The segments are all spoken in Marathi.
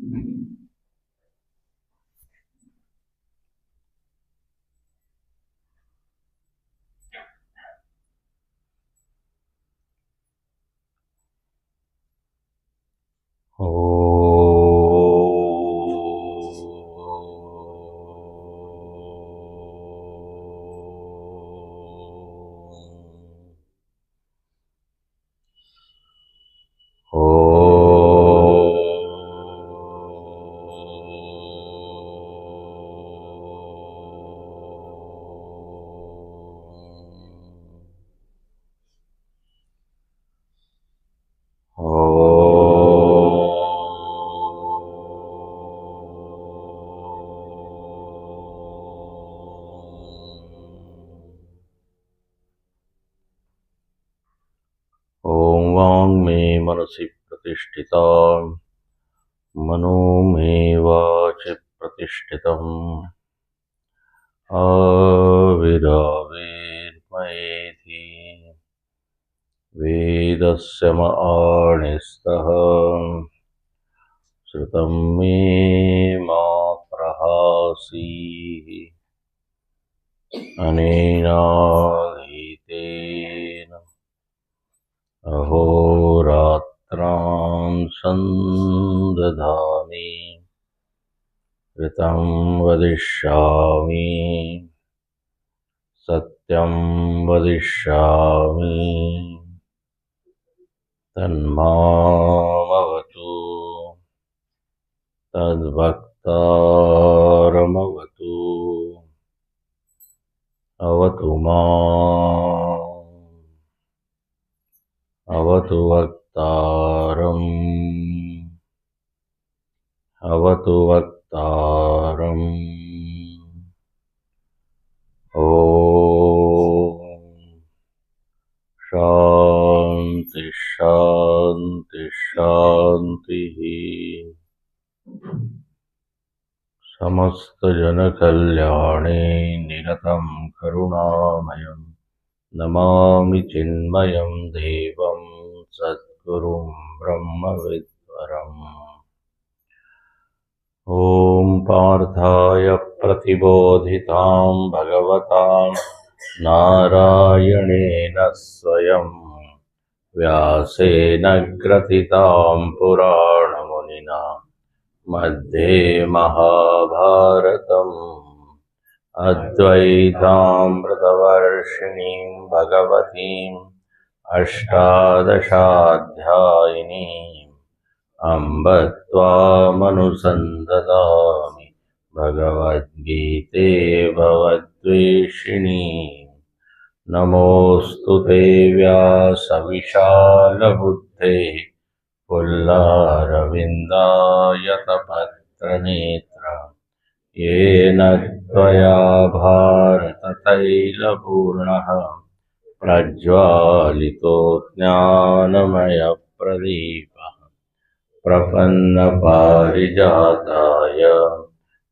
ॐ वाङ् मे मनसि प्रतिष्ठिता मनो मे वाचि प्रतिष्ठितम् आविराविर्मयेति वेदस्य मणिस्तः श्रुतं मे मा प्रहासीः अनेनाधीतेन अहोरात्रां सन्दधामि ऋतं वदिष्यामि सत्यं वदिष्यामि तन्मामवतु तद्भक्तारमवतु अवतु माम् अवतु वक्तारम् अवतु वक्तारम् ॐ शान्ति शान्ति शान्तिः। समस्तजनकल्याणे निरतं करुणामयं नमामि चिन्मयं देवं सद्गुरुं ब्रह्मविद्वरम्। ॐ पार्थाय प्रतिबोधितां भगवतां नारायणेन स्वयं व्यासेन ग्रथितां पुराणमुनिना मध्ये महाभारतम् अद्वैतामृतवर्षिणीं भगवतीम् अष्टादशाध्यायिनीम् अम्ब त्वामनुसन्दधामि भगवद्गीते भवद्वेषिणीम्। नमोऽस्तु ते व्यासविशालबुद्धे पुल्लारविन्दायतपत्रनेत्र येन त्वया भारततैलपूर्णः प्रज्वालितो ज्ञानमयप्रदीपः प्रपन्नपारिजाताय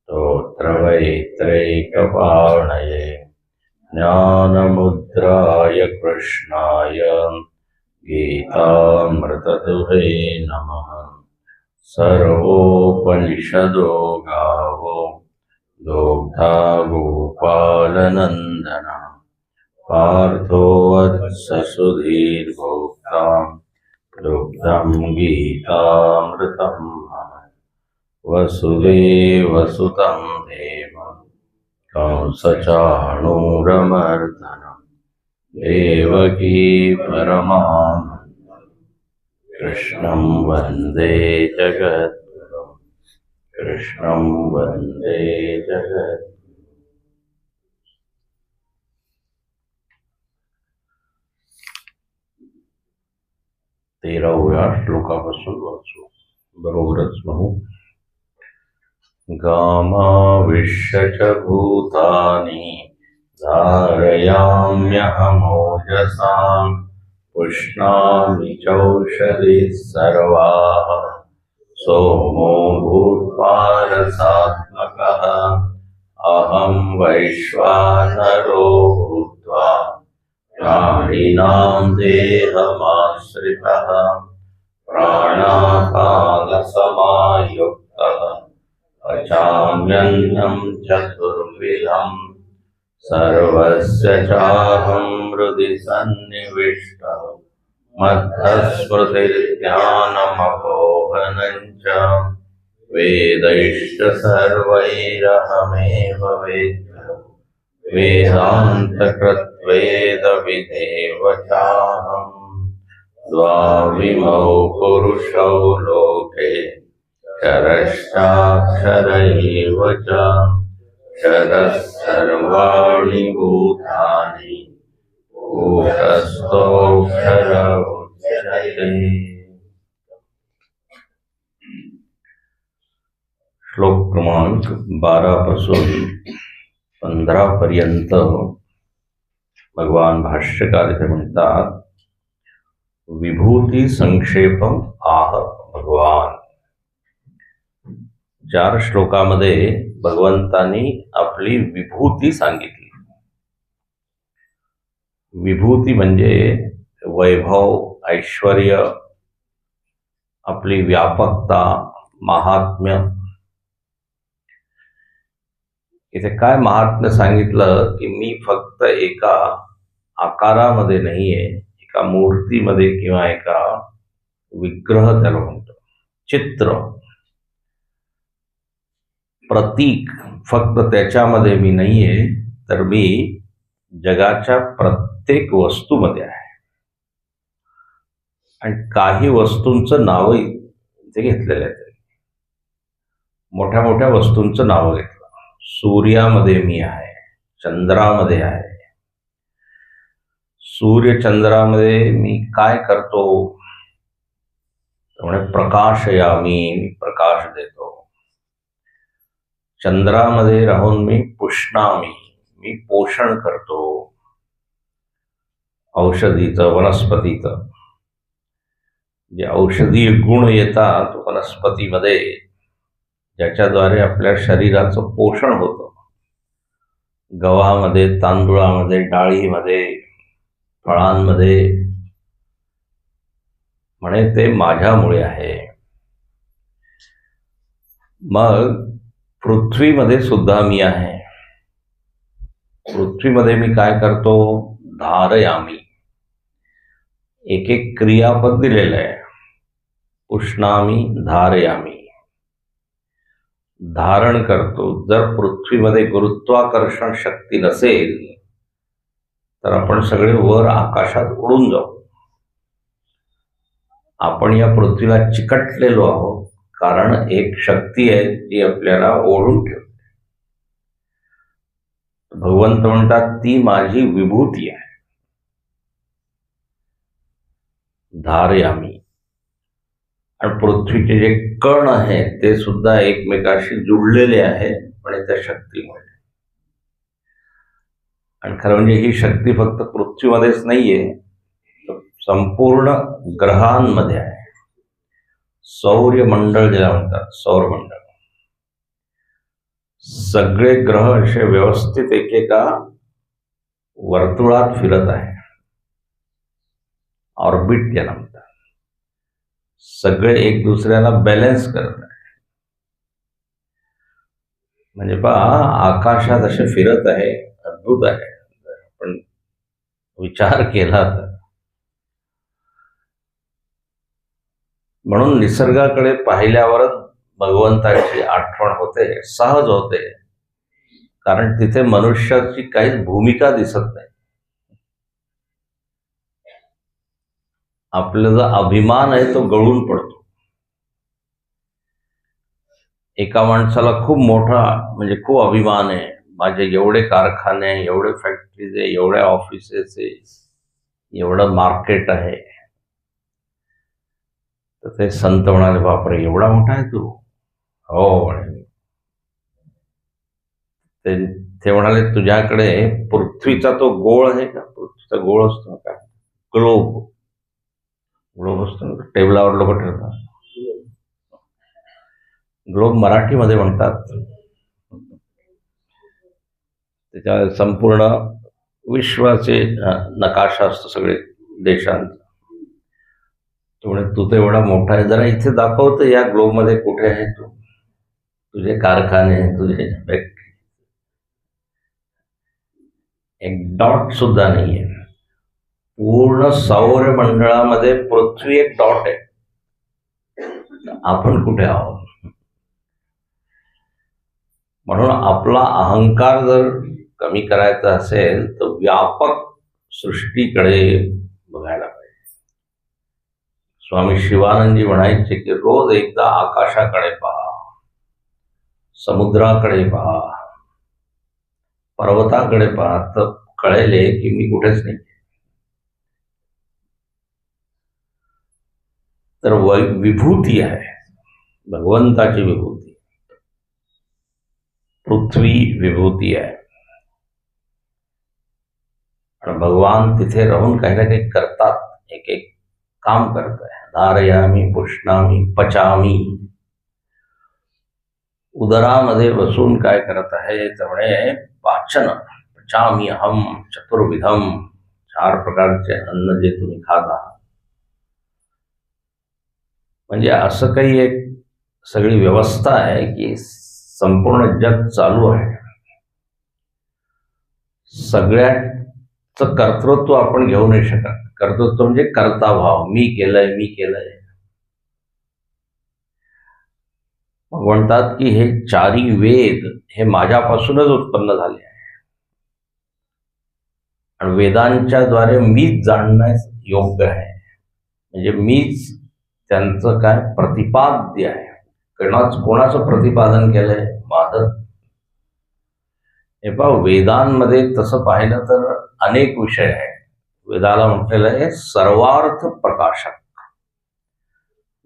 स्तोत्रवैत्रैकपाणये ज्ञानमुद्राय कृष्णाय गीतामृतदुहे नमः। सर्वोपनिषदो गावो दोग्धा गोपालनन्दन पार्थो वत्स सुधीर्भोक्तां दुग्धं गीतामृतं वसुदेवसुतं देवं कंसचाणूरमर्दनं देवकी परमानन्दं कृष्णं वन्दे जगद्गुरुं कृष्णं वन्दे जगद्गुरुम्। 13व्या श्लोकापासून वाचू. बरोबरच म्हणू. गामाविश्य च भूतानि धारयाम्यहमोजसां पुष्णामि चौषधिः सर्वाः सोमो भूत्वा रसात्मकः अहं वैश्वानरो भूत्वा प्राणिनां देहमाश्रितः प्राणापानसमायुक्तः चाम्यन्नं चतुर्विधं सर्वस्य चाहं हृदि सन्निविष्टः मद्धस्मृतिर्ज्ञानमपोहनं च वेदैश्च सर्वैरहमेव वेद्यः वेदान्तकृत्वेदविदेव चाहम् द्वाविमौ पुरुषौ लोके क्षरश्चाक्षर एव च क्षरः सर्वाणि भूतानि कूटस्थोऽक्षर उच्यते। श्लोक क्रमांक 12 पासून 15 पर्यंत भगवान भाष्यकार इथे म्हणतात, विभूती संक्षेपम आह भगवान। 4 श्लोकामध्ये भगवंतांनी आपली विभूती सांगितली। विभूती म्हणजे वैभव, ऐश्वर्य, आपली व्यापकता, महात्म्य। इथे काय महात्म्य सांगितलं की मी फक्त एका आकारामध्ये नाहीये, एका मूर्तीमध्ये किंवा एका विग्रह त्याला म्हणतो, चित्र, प्रतीक, फक्त त्याच्यामध्ये मी नाहीये, तर मी जगाच्या प्रत्येक वस्तूमध्ये आहे। आणि काही वस्तूंचं नाव इथे घेतलेलं आहे, मोठ्या मोठ्या वस्तूंचं नाव घेतलं। सूर्यामध्ये मी आहे, चंद्रामध्ये आहे। सूर्य चंद्रामध्ये मी काय करतो, त्यामुळे प्रकाशयामी, मी प्रकाश देतो। चंद्रामध्ये राहून मी पुष्णामी, मी पोषण करतो, औषधीचं, वनस्पतीचं। जे औषधीय गुण येतात वनस्पतीमध्ये, ज्याच्याद्वारे आपल्या शरीराचं पोषण होतं, गव्हामध्ये, तांदूळामध्ये, डाळीमध्ये, फळांमध्ये, म्हणे ते माझ्यामुळे आहे। मग पृथ्वीमध्ये सुद्धा मी आहे। पृथ्वीमध्ये मी काय करतो, धारयामी, एक एक क्रियापद दिलेलं आहे। पुष्णामी, धारयामी, धारण करतो। जर पृथ्वीमध्ये गुरुत्वाकर्षण शक्ती नसेल तर आपण सगळे वर आकाशात उडून जाऊ। आपण या पृथ्वीला चिकटलेलो आहोत, कारण एक शक्ती आहे जी आपल्याला ओढून ठेवते। भगवंत म्हणतात ती माझी विभूती आहे, धारयामी। आणि पृथ्वीचे जे कण आहेत ते सुद्धा एकमेकाशी जुळलेले आहेत, पण त्या शक्तीमुळे। आणि खरं म्हणजे ही शक्ती फक्त पृथ्वीमध्येच नाहीये, संपूर्ण ग्रहांमध्ये आहे। सौर्यमंडळ ज्याला म्हणतात, सौरमंडळ, सगळे ग्रह असे व्यवस्थित एकेका वर्तुळात फिरत आहे, ऑर्बिट ज्याला म्हणतात। सगळे एक दुसऱ्याला बॅलन्स करत आहे। म्हणजे पहा, आकाशात असे फिरत आहे, अद्भुत आहे। पण विचार केला तर, म्हणून निसर्गाकडे पाहिल्यावरच भगवंताची आठवण होते, सहज होते, कारण तिथे मनुष्याची काहीच भूमिका दिसत नाही। आपला जो अभिमान आहे तो गळून पडतो। एका माणसाला खूप मोठा, म्हणजे खूप अभिमान आहे, माझे एवढे कारखाने, एवढे फॅक्टरीज आहे, एवढ्या ऑफिसेस आहे, एवढं मार्केट आहे। तर ते संत म्हणाले, बापरे एवढा मोठा आहे तू? हो म्हणे। ते म्हणाले, तुझ्याकडे पृथ्वीचा तो गोळ आहे का? पृथ्वीचा गोळ असतो का, ग्लोब, ग्लोब असतो, टेबलावर लोक ठेवतात। ग्लोब मराठीमध्ये म्हणतात। त्याच्या संपूर्ण विश्वाचे नकाशा असतो सगळे देशांचा। त्यामुळे तू तर एवढा मोठा आहे, जरा इथे दाखवतो या ग्लोबमध्ये कुठे आहे तू। तुझे कारखाने, तुझे फॅक्टरी, एक डॉट सुद्धा नाहीये. पूर्ण सौरमंडळामध्ये पृथ्वी एक डॉट आहे. आपण कुठे आहोत? म्हणून आपला अहंकार जर कमी करायचा असेल तर व्यापक सृष्टीकडे बघायला पाहिजे. स्वामी शिवानंदजी म्हणायचे की रोज एकदा आकाशाकडे पहा, समुद्राकडे पहा, पर्वताकडे पहा, तर कळेल की मी कुठेच नाही. तर विभूती आहे, भगवंताची विभूती. पृथ्वी विभूती आहे आणि भगवान तिथे राहून काही ना काही करतात, एक एक काम करत आहे. धारयामी, पुष्णामी, पचामी. उदरामध्ये बसून काय करत आहे? त्यामुळे पाचन. पचामी अहम चतुर्विधम. 4 प्रकारचे अन्न जे तुम्ही खात आहात. म्हणजे असं काही एक सगळी व्यवस्था आहे की संपूर्ण जग चालू आहे. सगळ्याचं कर्तृत्व आपण घेऊ नाही शकत. कर्तृत्व म्हणजे कर्ता भाव, मी केलंय, मी केलंय. मग म्हणतात की हे 4ही वेद हे माझ्यापासूनच उत्पन्न झाले आहे आणि वेदांच्या द्वारे मीच जाणणं योग्य आहे. म्हणजे मीच त्यांचं काय प्रतिपाद्य आहे. कोणाचं प्रतिपादन केलंय? माझं. हे पहा, वेदांमध्ये तसं पाहिलं तर अनेक विषय आहेत. वेदाला म्हटलेलं आहे सर्वार्थ प्रकाशक.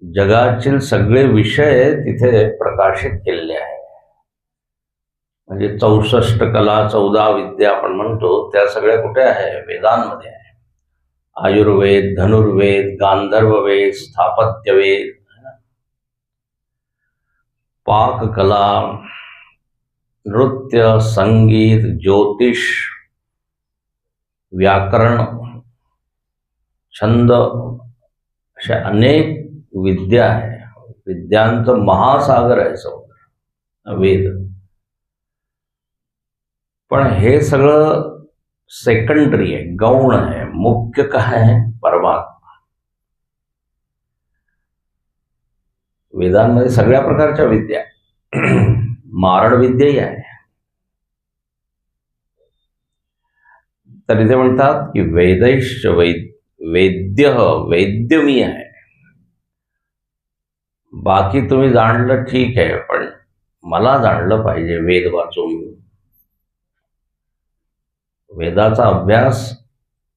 जगातील सगळे विषय तिथे प्रकाशित केलेले आहे. म्हणजे 64 कला, 14 विद्या आपण म्हणतो, त्या सगळ्या कुठे आहे? वेदांमध्ये आहे. आयुर्वेद, धनुर्वेद, गांधर्ववेद, स्थापत्यवेद, पाककला, नृत्य, संगीत, ज्योतिष, व्याकरण, छंद, अशा अनेक विद्या आहे. विद्यांचं महासागर आहे समुद्र, वेद. पण हे सगळं सेकंडरी आहे, गौण आहे. मुख्य काय आहे? परमात्मा. वेदांमध्ये सगळ्या प्रकारच्या विद्या, मारण विद्याही आहे. तर इथे म्हणतात की वेदैश्च वेद्य, वेद्य मी आहे. बाकी तुम्ही जाणलं ठीक आहे, पण मला जाणलं पाहिजे वेद वाचून. वेदाचा अभ्यास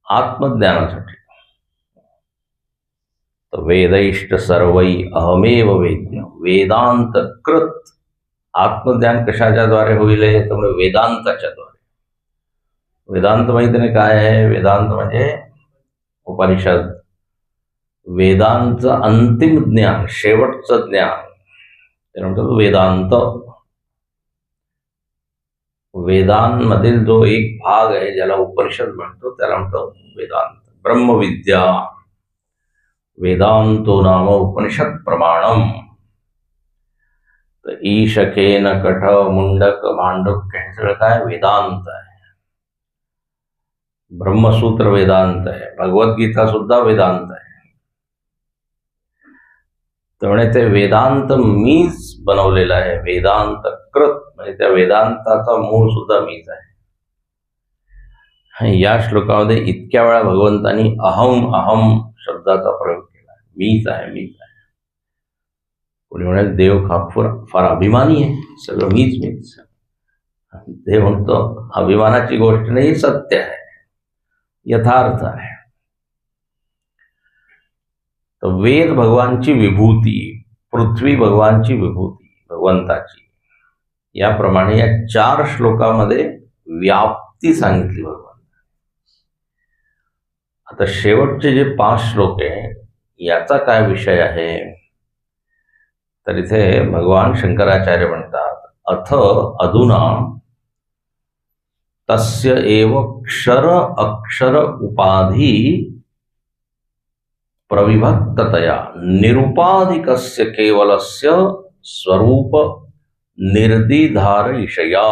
आत्मज्ञानासाठी. तर वेदैश्च सर्वै अहमेव वेद्य. वेदांत कृत. आत्मज्ञान कशाच्या द्वारे होईल? त्यामुळे वेदांताच्या द्वारे. वेदांत माहितीने काय आहे? वेदांत म्हणजे उपनिषद. वेदांचं अंतिम ज्ञान, शेवटचं ज्ञान, ते म्हणतात वेदांत. वेदांमधील जो एक भाग आहे ज्याला उपनिषद म्हणतो त्याला म्हणतो वेदांत. ब्रह्मविद्या वेदांतो नाम उपनिषद प्रमाणम. तर ईशकेन कठ, मुंडक, मांडुक हे सगळं काय? वेदांत आहे. ब्रह्मसूत्र वेदांत आहे. भगवद्गीता सुद्धा वेदांत आहे. त्यामुळे ते वेदांत मीच बनवलेलं आहे. वेदांत कृत म्हणजे त्या वेदांताचा मूळ सुद्धा मीच आहे. या श्लोकामध्ये इतक्या वेळा भगवंतांनी अहम अहम शब्दाचा प्रयोग केला. मीच आहे, मीच आहे. कोणी म्हणाल देव फार अभिमानी आहे, सगळं मीच मीच. देव म्हणतो अभिमानाची गोष्ट नाही, सत्य आहे, यथार्थ आहे. तर वेद भगवानची विभूती, पृथ्वी भगवानची विभूती, भगवंताची. याप्रमाणे या 4 श्लोकामध्ये व्याप्ती सांगितली भगवान. आता शेवटचे जे 5 श्लोक आहे याचा काय विषय आहे? तर इथे भगवान शंकराचार्य म्हणतात अथ अधुना तस्य एव क्षर अक्षर उपाधी प्रविभक्ततया निरुपाधिकस्य केवलस्य स्वरूप निर्दिधार ईशया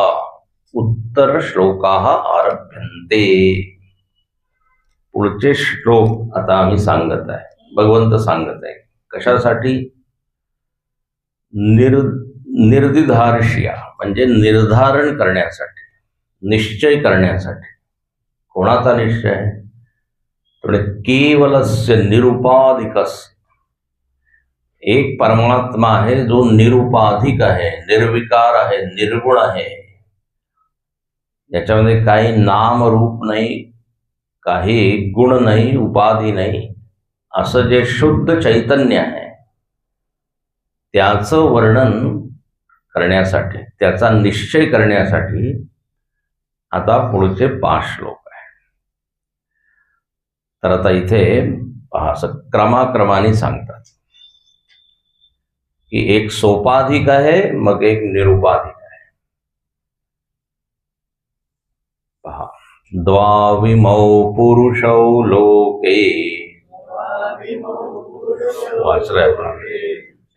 उत्तर श्लोकाः आरभ्यन्ते. पुढचे श्लोक आता आम्ही सांगत आहे, भगवंत सांगत आहे. कशासाठी? निर्दिधारशिया म्हणजे निर्धारण करण्यासाठी, निश्चय करण्यासाठी. कोणाचा निश्चय? तर केवलस्य निरुपाधिकस्य, एक परमात्मा आहे जो निरुपाधिक आहे, निर्विकार आहे, निर्गुण आहे. याच्यामध्ये काही नाम रूप नाही, काही गुण नाही, उपाधी नाही. असं जे शुद्ध चैतन्य आहे त्याचं वर्णन करण्यासाठी, त्याचा निश्चय करण्यासाठी आता पुढचे 5 श्लोक आहे. तर आता इथे पहा, असं क्रमाक्रमाने सांगतात की एक सोपाधिक आहे, मग एक निरुपाधिक आहे. पहा, द्वाविमौ पुरुषौ लोके, वाचलंय आपण,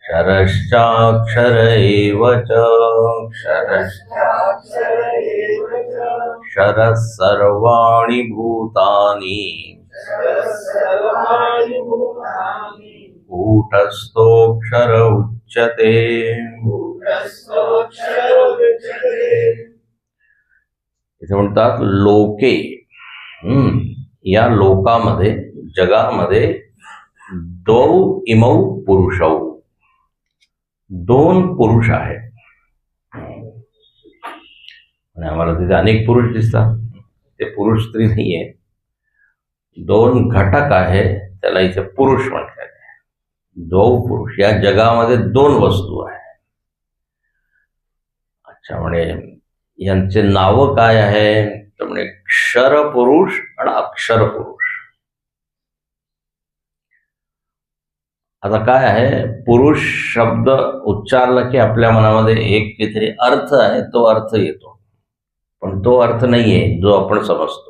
क्षरश्चाक्षर एव च, क्षरः सर्वाणि भूतानि, कूटस्थोऽक्षर उच्यते. इथे म्हणतात लोके, या लोकामध्ये, जगामध्ये, द्वौ इमौ पुरुषौ, 2 पुरुष आहेत. आणि आम्हाला तिथे अनेक पुरुष दिसतात, ते पुरुष स्त्री नाहीये. 2 घटक आहे, त्याला इथे पुरुष म्हटलेलं आहे. 2 पुरुष, या जगामध्ये 2 वस्तू आहे. अच्छा, म्हणे यांचे नाव काय आहे? तर म्हणे क्षर पुरुष आणि अक्षर पुरुष. आता काय आहे, पुरुष शब्द उच्चारला की आपल्या मनामध्ये एक काहीतरी अर्थ आहे, तो अर्थ येतो, पण तो अर्थ नाहीये जो आपण समजतो.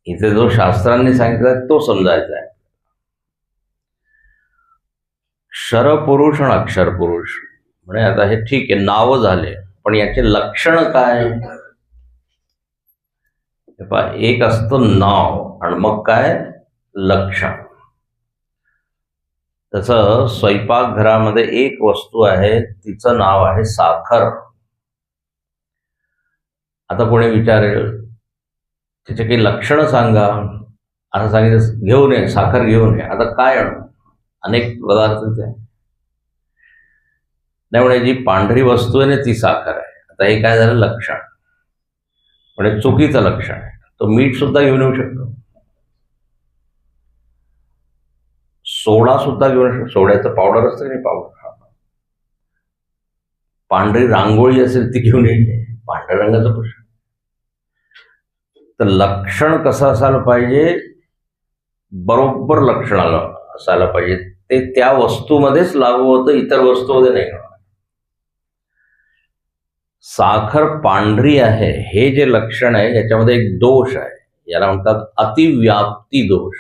इथे जो शास्त्रांनी सांगितला तो समजायचा आहे. क्षर पुरुष आणि अक्षर पुरुष म्हणजे आता हे ठीक आहे, नाव झाले, पण याचे लक्षण काय? एक असतं नाव आणि मग काय लक्षण. तसं स्वयंपाकघरामध्ये एक वस्तू आहे, तिचं नाव आहे साखर. आता कोणी विचारेल तिचे काही लक्षणं सांगा, असं सांगितलं घेऊन ये, साखर घेऊन ये. आता काय आणू? अनेक पदार्थ आहे. नाही म्हणे जी पांढरी वस्तू आहे ना ती साखर आहे. आता हे काय झालं? लक्षण. म्हणजे चुकीचं लक्षण आहे. तो मीठ सुद्धा घेऊन येऊ शकतो, सोडा सुद्धा घेऊन येऊ शकतो. सोड्याचं पावडर असतं नाही, पावडर. पांढरी रांगोळी असेल ती घेऊन येईल, पांढऱ्या रंगाचं पुष्प. तर लक्षण कसं असायला पाहिजे? बरोबर लक्षण असायला पाहिजे. ते त्या वस्तूमध्येच लागू होतं, इतर वस्तूमध्ये नाही होणार. साखर पांढरी आहे हे जे लक्षण आहे याच्यामध्ये एक दोष आहे, याला म्हणतात अतिव्याप्ती दोष.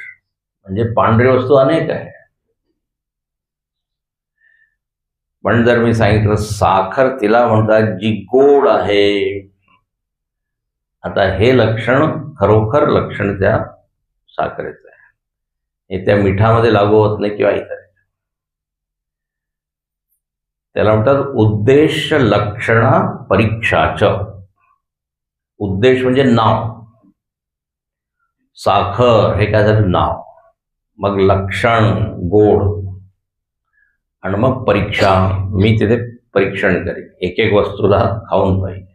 म्हणजे पांढरी वस्तू अनेक आहे, पण जर मी सांगितलं साखर तिला म्हणतात जी गोड आहे, आता हे लक्षण खरोखर लक्षण त्या साखरेचं आहे, हे त्या मिठामध्ये लागू होत नाही किंवा इतर. त्याला म्हणतात उद्देश लक्षण परीक्षाच. उद्देश म्हणजे नाव, साखर हे काय झालं? नाव. मग लक्षण गोड, आणि मग परीक्षा, मी तिथे परीक्षण करेन, एक एक वस्तूला खाऊन पाहिजे,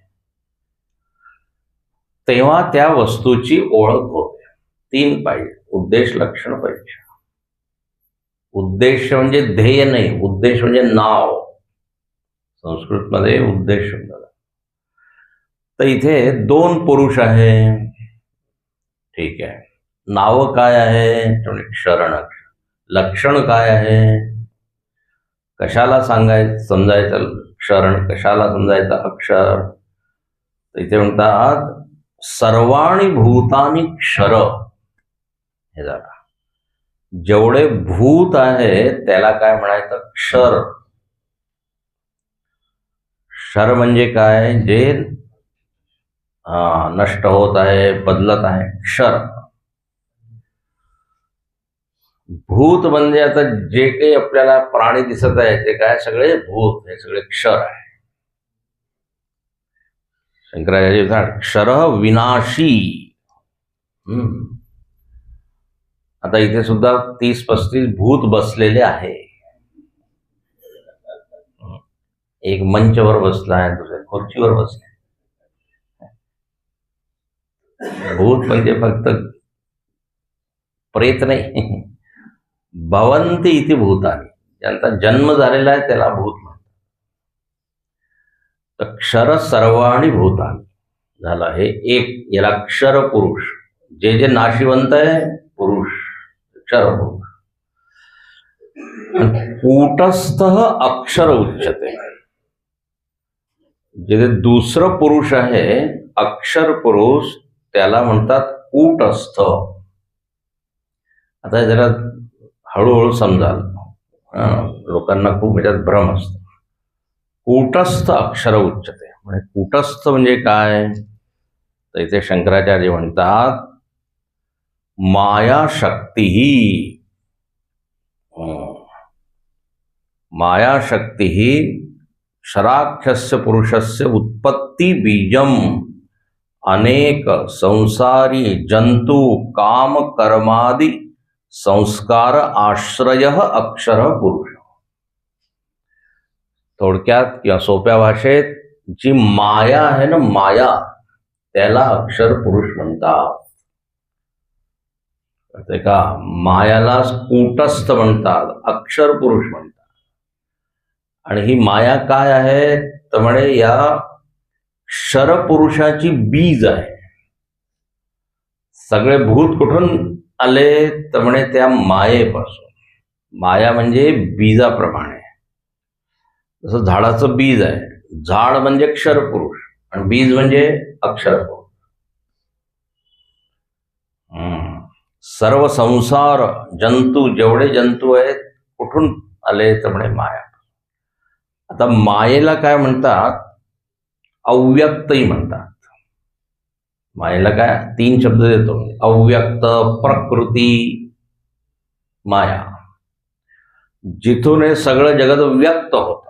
तेव्हा त्या वस्तूची ओळख होते. 3 पाहिजे: उद्देश, लक्षण, परीक्षा. उद्देश म्हणजे ध्येय नाही, उद्देश म्हणजे नाव. संस्कृतमध्ये उद्देश शब्द. तर इथे 2 पुरुष आहे, ठीक आहे. नाव काय आहे? क्षरण. लक्षण काय आहे? कशाला समजायचं क्षरण, कशाला समजायचं अक्षर? इथे म्हणतात सर्वाणि भूतानि क्षर. हे जरा जेवढे भूत आहे त्याला काय म्हणायचं? क्षर. क्षर म्हणजे काय? जे नष्ट होत आहे, बदलत आहे, क्षर. भूत म्हणजे आता जे काही आपल्याला प्राणी दिसत आहे ते काय? सगळे भूत, हे सगळे क्षर आहे. शंकराचार्य म्हणतात क्षर विनाशी. आता इथे सुद्धा 30-35 भूत बसलेले आहे. एक मंचवर बसला आहे, दुसऱ्या खुर्चीवर बसला. भूत म्हणजे फक्त प्रेत नाही. भवंती इथे भूतानी, ज्यांचा जन्म झालेला आहे त्याला भूत म्हणतात. तर क्षर सर्वाणी भूतानी झालं हे एक. याला क्षर पुरुष, जे जे नाशिवंत आहे पुरुष, क्षर पुरुष. कूटस्थ अक्षर उच्चते, जे दुसरं पुरुष आहे अक्षर पुरुष, त्याला म्हणतात कूटस्थ. आता जरा हळूहळू समजाल, लोकांना खूप याच्यात भ्रम असतो. कूटस्थ अक्षर उच्चते म्हणजे कूटस्थ म्हणजे काय? तर इथे शंकराचार्य म्हणतात मायाशक्ती. मायाशक्ती क्षराख्यस्य पुरुषस्य उत्पत्ती बीजम अनेक संसारी जंतु काम कर्मादि संस्कार आश्रय अक्षर पुरुष. थोडक्यात किंवा सोप्या भाषेत जी माया आहे ना, माया, त्याला अक्षर पुरुष म्हणतात. ते का मायाला कूटस्थ म्हणतात, अक्षर पुरुष म्हणतात. आणि ही माया काय आहे? तर म्हणे या क्षर पुरुषाची बीज आहे. सगळे भूत कुठून आले? तर म्हणे त्या मायेपासून. माया म्हणजे बीजाप्रमाणे. जसं झाडाचं बीज आहे, झाड म्हणजे क्षर पुरुष आणि बीज म्हणजे अक्षर पुरुष. सर्व संसार जंतू, जेवढे जंतू आहेत कुठून आले? तर म्हणे माया. आता मायेला काय म्हणतात? अव्यक्तही म्हणतात. मायेला काय? 3 शब्द देतो: अव्यक्त, प्रकृती, माया. जिथून हे सगळं जगत व्यक्त होतं.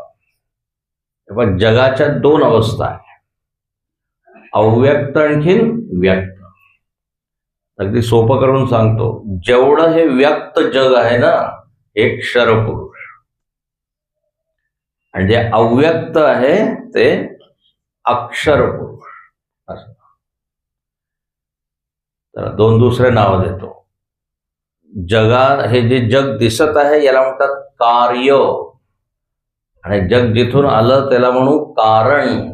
पण जगाच्या 2 अवस्था आहे, अव्यक्त आणखीन व्यक्त. अगदी सोपं करून सांगतो, जेवढं हे व्यक्त जग आहे ना, हे क्षर पुरुष, आणि जे अव्यक्त आहे ते अक्षर पुरुष. असं. तर 2 दुसरे नाव देतो. हे जे जग दिसत आहे याला म्हणतात कार्य, आणि जग जिथून आलं त्याला म्हणू कारण.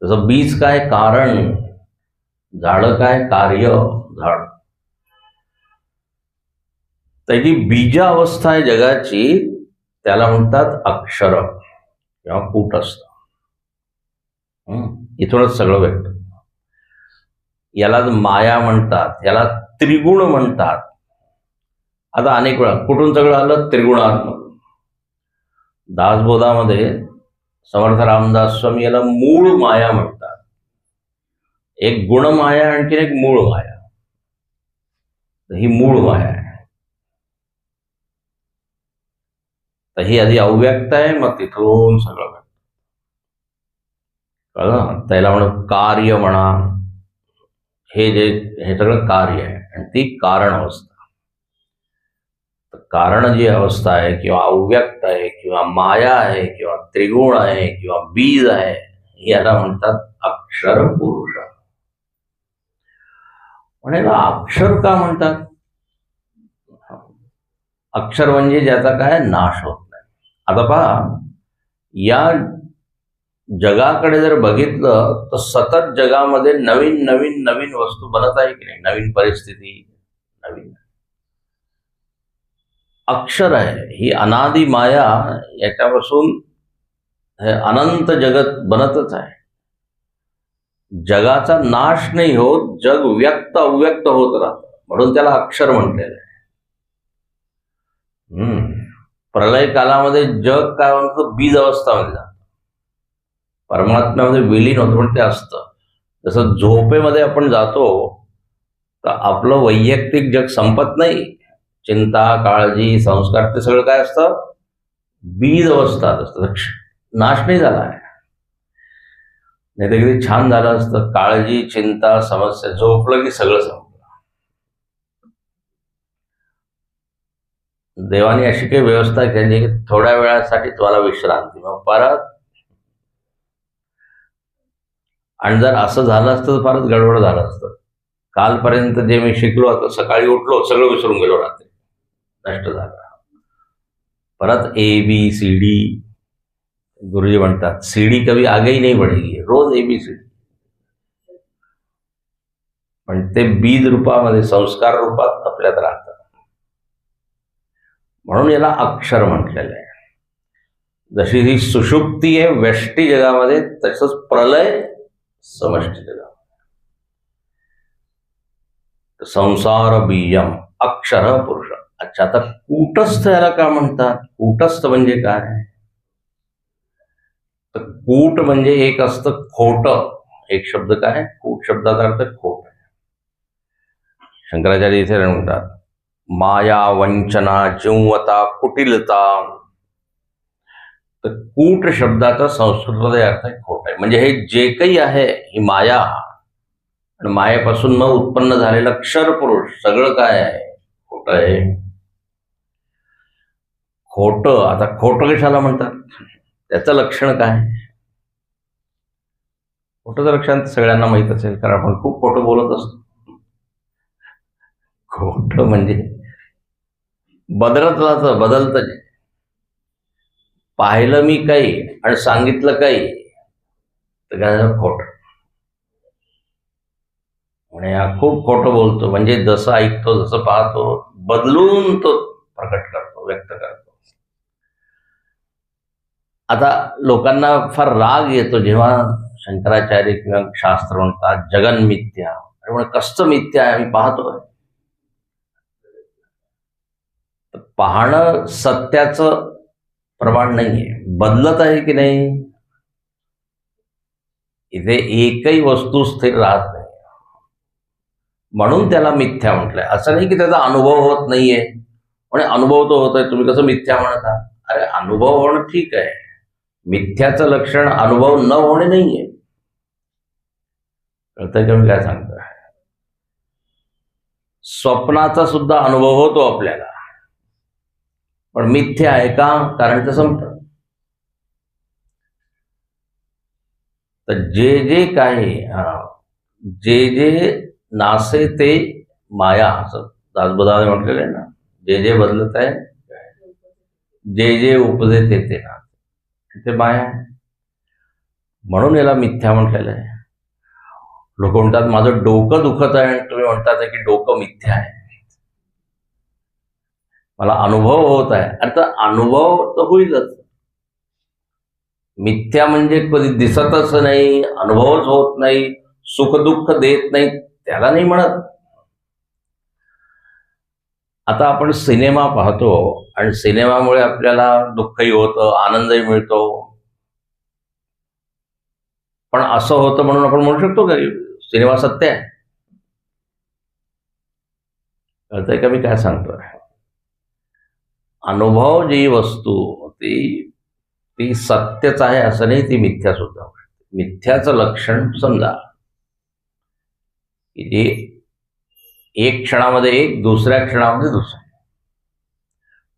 जसं बीज काय? कारण. झाड काय? कार्य, झाड. त्याची बीज अवस्था आहे जगाची, त्याला म्हणतात अक्षर किंवा कूटस्थ. इथूनच सगळं व्यक्त. याला माया म्हणतात, याला त्रिगुण म्हणतात. आता अनेक वेळा कुठून सगळं आलं? त्रिगुणात्मक. दासबोधामध्ये समर्थ रामदास स्वामी याला मूळ माया म्हणतात. एक गुण माया, आणखीन एक मूळ माया. ही मूळ माया आहे. तर ही आधी अव्यक्त आहे, मग तिथून सगळं व्यक्त. कळलं? त्याला म्हणून कार्य म्हणा. हे सगळं कार्य आहे आणि ती कारण अवस्था. कारण जी अवस्था आहे किंवा अव्यक्त आहे किंवा माया आहे किंवा त्रिगुण आहे किंवा बीज आहे, याला म्हणतात अक्षर पुरुष. म्हणजे अक्षर का म्हणतात? अक्षर म्हणजे ज्याचा काय नाश होत नाही. आता पहा, या जगाकडे जर बघितलं तर सतत जगामध्ये नवीन नवीन नवीन वस्तू बनत आहे की नाही? नवीन परिस्थिती, नवीन. अक्षर आहे ही अनादि माया, याच्यापासून हे अनंत जगत बनतच आहे. जगाचा नाश नाही होत, जग व्यक्त अव्यक्त होत राहतं, म्हणून त्याला अक्षर म्हटलेलं आहे. प्रलय कालामध्ये जग काय म्हणतो? बीज अवस्थामध्ये जातं. परमात्म्यामध्ये विलीन होतं, पण ते असतं. जसं झोपेमध्ये आपण जातो तर आपलं वैयक्तिक जग संपत नाही. चिंता, काळजी, संस्कार ते सगळं काय असतं, बीज अवस्थात असतं, नाश नाही झाला आहे. नाही तर किती छान झालं असतं, काळजी, चिंता, समस्या, झोपलं की सगळं संपलं. देवाने अशी काही व्यवस्था केली की थोड्या वेळासाठी तुम्हाला विश्रांती, मग परत. आणि जर असं झालं असतं तर फारच गडबड झालं असतं. कालपर्यंत जे मी शिकलो आता सकाळी उठलो सगळं विसरून गेलो, रात्री नष्ट झालं. परत ABCD, गुरुजी म्हणतात सीडी कभी आगे ही नहीं बढ़ेगी, रोज ABCD. पण ते बीज रूपामध्ये, संस्कार रूपात आपल्यात राहतात. म्हणून याला अक्षर म्हटलेलं आहे. जशी ही सुषुप्ती आहे व्यष्टी जगामध्ये, तसंच प्रलय समष्टी जगामध्ये. संसार बीजम अक्षर पुरुष. अच्छा, आता कूटस्थ याला का म्हणतात? कूटस्थ म्हणजे काय? तर कूट म्हणजे एक असतं खोट. एक शब्द काय? कूट शब्दाचा अर्थ खोट. शंकराचार्य इथे म्हणतात माया, वंचना, जिंवता, कुटिलता. तर कूट शब्दाचा संस्कृतमध्ये अर्थ खोट आहे. म्हणजे हे जे काही आहे ही माया, आणि मायेपासून न उत्पन्न झालेलं क्षर पुरुष सगळं काय आहे, खोट आहे. खोट. आता खोटं कशाला म्हणतात? त्याचं लक्षण काय? खोटं लक्षण सगळ्यांना माहित असेल, कारण आपण खूप खोटं बोलत असतो. खोट म्हणजे बदलत बदलत. पाहिलं मी काही आणि सांगितलं काही तर काय झालं, खोट. म्हणजे हा खूप खोटं बोलतो, म्हणजे जसं ऐकतो, जसं पाहतो, बदलून तो प्रकट करतो, व्यक्त करतो. आता लोकांना फार राग येतो जेव्हा शंकराचार्य किंवा शास्त्र म्हणतात जगन मिथ्या. म्हणजे कसं मिथ्या आहे, आम्ही पाहतोय. पाहणं सत्याचं प्रमाण नाहीये, बदलत आहे की नाही. इथे एकही वस्तू स्थिर राहत नाही, म्हणून त्याला मिथ्या म्हटलंय. असं नाही की त्याचा अनुभव होत नाहीये, म्हणजे अनुभव तो होतोय, तुम्ही कसं मिथ्या म्हणता? अरे अनुभव होणं ठीक आहे, मिथ्याचं लक्षण अनुभव न होणे नाहीये. कळतंय का मी काय सांगतोय? स्वप्नाचा सुद्धा अनुभव होतो आपल्याला, पण मिथ्या आहे का? कारण ते संपतं. तर जे जे काही जे जे नासे ते माया, असं दासबोधाने म्हटलेलं आहे ना, जे जे बदलत आहे, जे जे उपजे ते ना, ते माया आहे. म्हणून याला मिथ्या म्हटलेलं आहे. लोक म्हणतात माझं डोकं दुखत आहे, आणि तुम्ही म्हणतात की डोकं मिथ्या आहे. मला अनुभव होत आहे. अरे तर अनुभव तर होईलच. मिथ्या म्हणजे कधी दिसतच नाही, अनुभवच होत नाही, सुख दुःख देत नाही, त्याला नाही म्हणत. आता आपण सिनेमा पाहतो आणि सिनेमामुळे आपल्याला दुःखही होतं, आनंदही मिळतो. पण असं होतं म्हणून आपण म्हणू शकतो का सिनेमा सत्य आहे? कळतंय का मी काय सांगतोय? अनुभव जी वस्तू ती सत्यच आहे असं नाही, ती मिथ्या सुद्धा. मिथ्याचं लक्षण समजा की जे एक क्षणामध्ये एक, दुसऱ्या क्षणामध्ये दुसरं.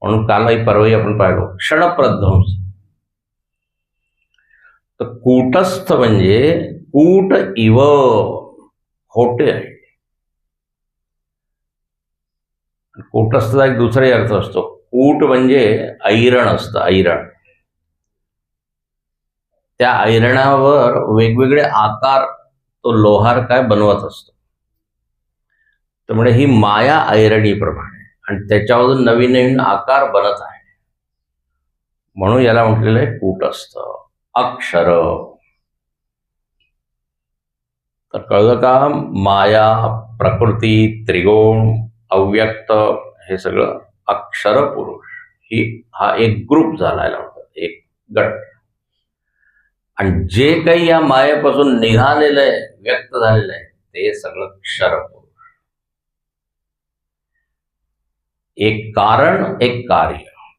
म्हणून कालही परवाही आपण पाहिलो क्षणप्रध्वंस. तर कूटस्थ म्हणजे कूट इव खोटे आहे. कूटस्थचा एक दुसराही अर्थ असतो. कूट म्हणजे ऐरण असतं, ऐरण. त्या ऐरणावर वेगवेगळे आकार तो लोहार काय बनवत असतो. तर म्हणजे ही माया ऐरणीप्रमाणे, आणि त्याच्यावरून नवीन नवीन आकार बनत आहे. म्हणून याला म्हटलेलं आहे कूटस्थ, अक्षर. तर कळलं का? माया, प्रकृती, त्रिगुण, अव्यक्त, हे सगळं अक्षर पुरुष. हा एक ग्रुप झाला, एक गट. आणि जे काही या मायेपासून निघालेलं आहे, व्यक्त झालेलं आहे, ते सगळं क्षरपुरुष. एक कारण, एक कार्य,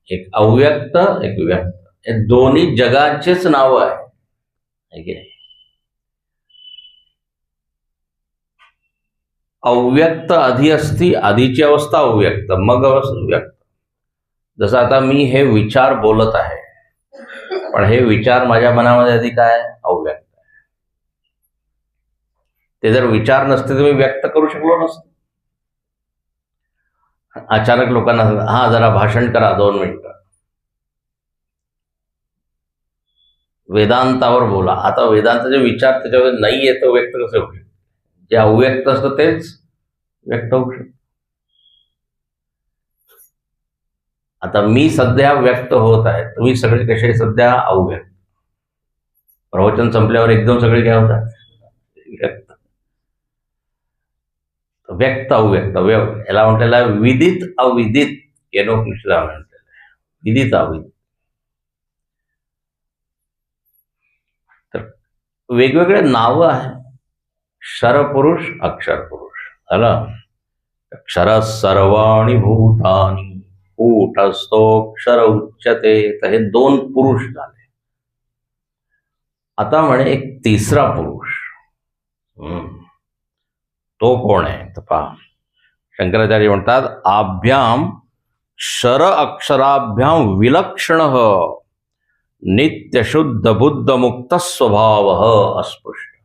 एक अव्यक्त, एक व्यक्त, हे दोन्ही जगाचेच नाव आहे की नाही. अव्यक्त आधी असती, आधीची अवस्था अव्यक्त, मग अवस्था व्यक्त. जसं आता मी हे विचार बोलत आहे, पण हे विचार माझ्या मनामध्ये आधी काय अव्यक्त आहे. ते जर विचार नसते तर मी व्यक्त करू शकलो नसतो. अचानक लोकांना हा जरा भाषण करा 2 मिनिटं, वेदांतावर बोला. आता वेदांताचे विचार त्याच्यामध्ये नाही येतो, व्यक्त कसे होऊ शकतो. जे अव्यक्त असतं तेच व्यक्त होऊ शकतं. आता मी सध्या व्यक्त होत आहे, तुम्ही सगळे कसे सध्या अव्यक्त. प्रवचन संपल्यावर एकदम सगळे काय होतात व्यक्त. व्यक्त अव्यक्त, याला म्हटलेलं आहे विदित अविदित. केनोपनिषदाला म्हटलेलं आहे विदित अविदित. तर वेगवेगळे नावं आहेत. क्षरपुरुष, अक्षरपुरुष झालं. क्षर सर्वाणि भूतानि कूटस्थोक्षर उच्यते. तर हे 2 पुरुष झाले. आता म्हणे एक तिसरा पुरुष. तो कोण आहे तर पहा, शंकराचार्य म्हणतात आभ्याम क्षर अक्षराभ्याम विलक्षण नित्य शुद्ध बुद्ध मुक्त स्वभाव अस्पृश्य.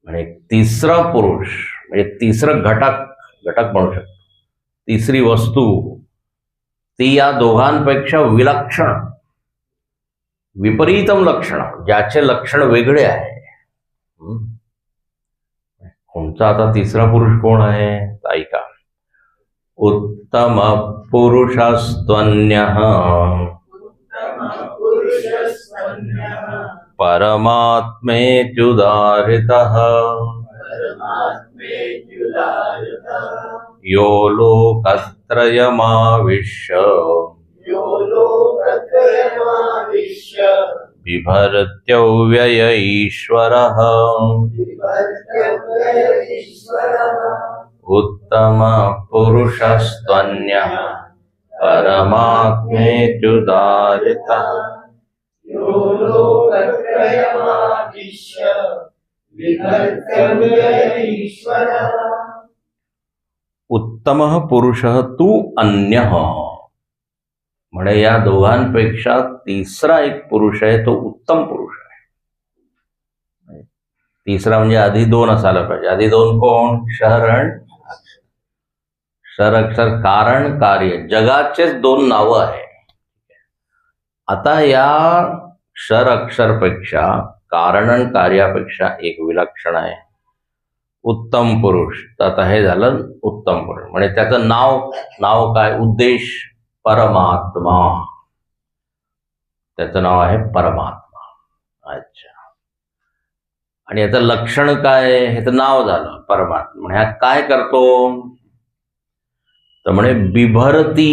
म्हणजे तिसरा पुरुष म्हणजे तिसरं घटक म्हणू शकतो, तिसरी वस्तू, ती या दोघांपेक्षा विलक्षण, विपरीतम लक्षण, ज्याचे लक्षण वेगळे आहे. कोणता आता तिसरा पुरुष कोण आहे ऐका. उत्तम पुरुषस्त्वन्यः परमात्मेत्युदाहृतः यो लोकत्रयमाविश्य बिभर्त्यव्यय ईश्वरः. उत्तम पुरुषस्त्वन्यः परमात्मेत्युदाहृतः यो लोकत्रयमाविश्य बिभर्त्यव्यय ईश्वरः. उत्तम पुरुष तू अन्यः. म्हणजे या दोघांपेक्षा तिसरा एक पुरुष आहे, तो उत्तम पुरुष आहे. तिसरा म्हणजे आधी 2 असायला पाहिजे. आधी 2 कोण? क्षर आणि अक्षर. क्षर अक्षर कारण कार्य, जगाचेच 2 नावं आहे. आता या क्षर अक्षरपेक्षा कारण आणि कार्यापेक्षा एक विलक्षण आहे उत्तम पुरुष. तर आता हे झालं उत्तम पुरुष. म्हणजे त्याचं नाव काय? उद्देश परमात्मा. त्याचं नाव आहे परमात्मा. अच्छा. आणि याचं लक्षण काय? हे तर नाव झालं परमात्मा. म्हणजे हा काय करतो तर म्हणे बिभरती.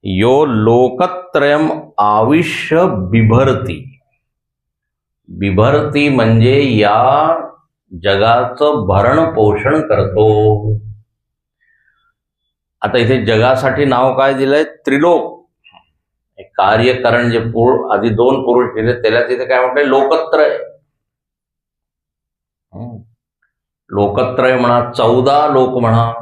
यो लोकत्रयम आविश्य बिभरती. बिभरती म्हणजे या जगाचं भरण पोषण करतो. आता इथे जगासाठी नाव काय दिलंय? त्रिलोक. कार्यकरण जे आधी 2 पुरुष दिले त्याला तिथे काय म्हटलंय? लोकत्रय. लोकत्रय म्हणा, 14 लोक म्हणा.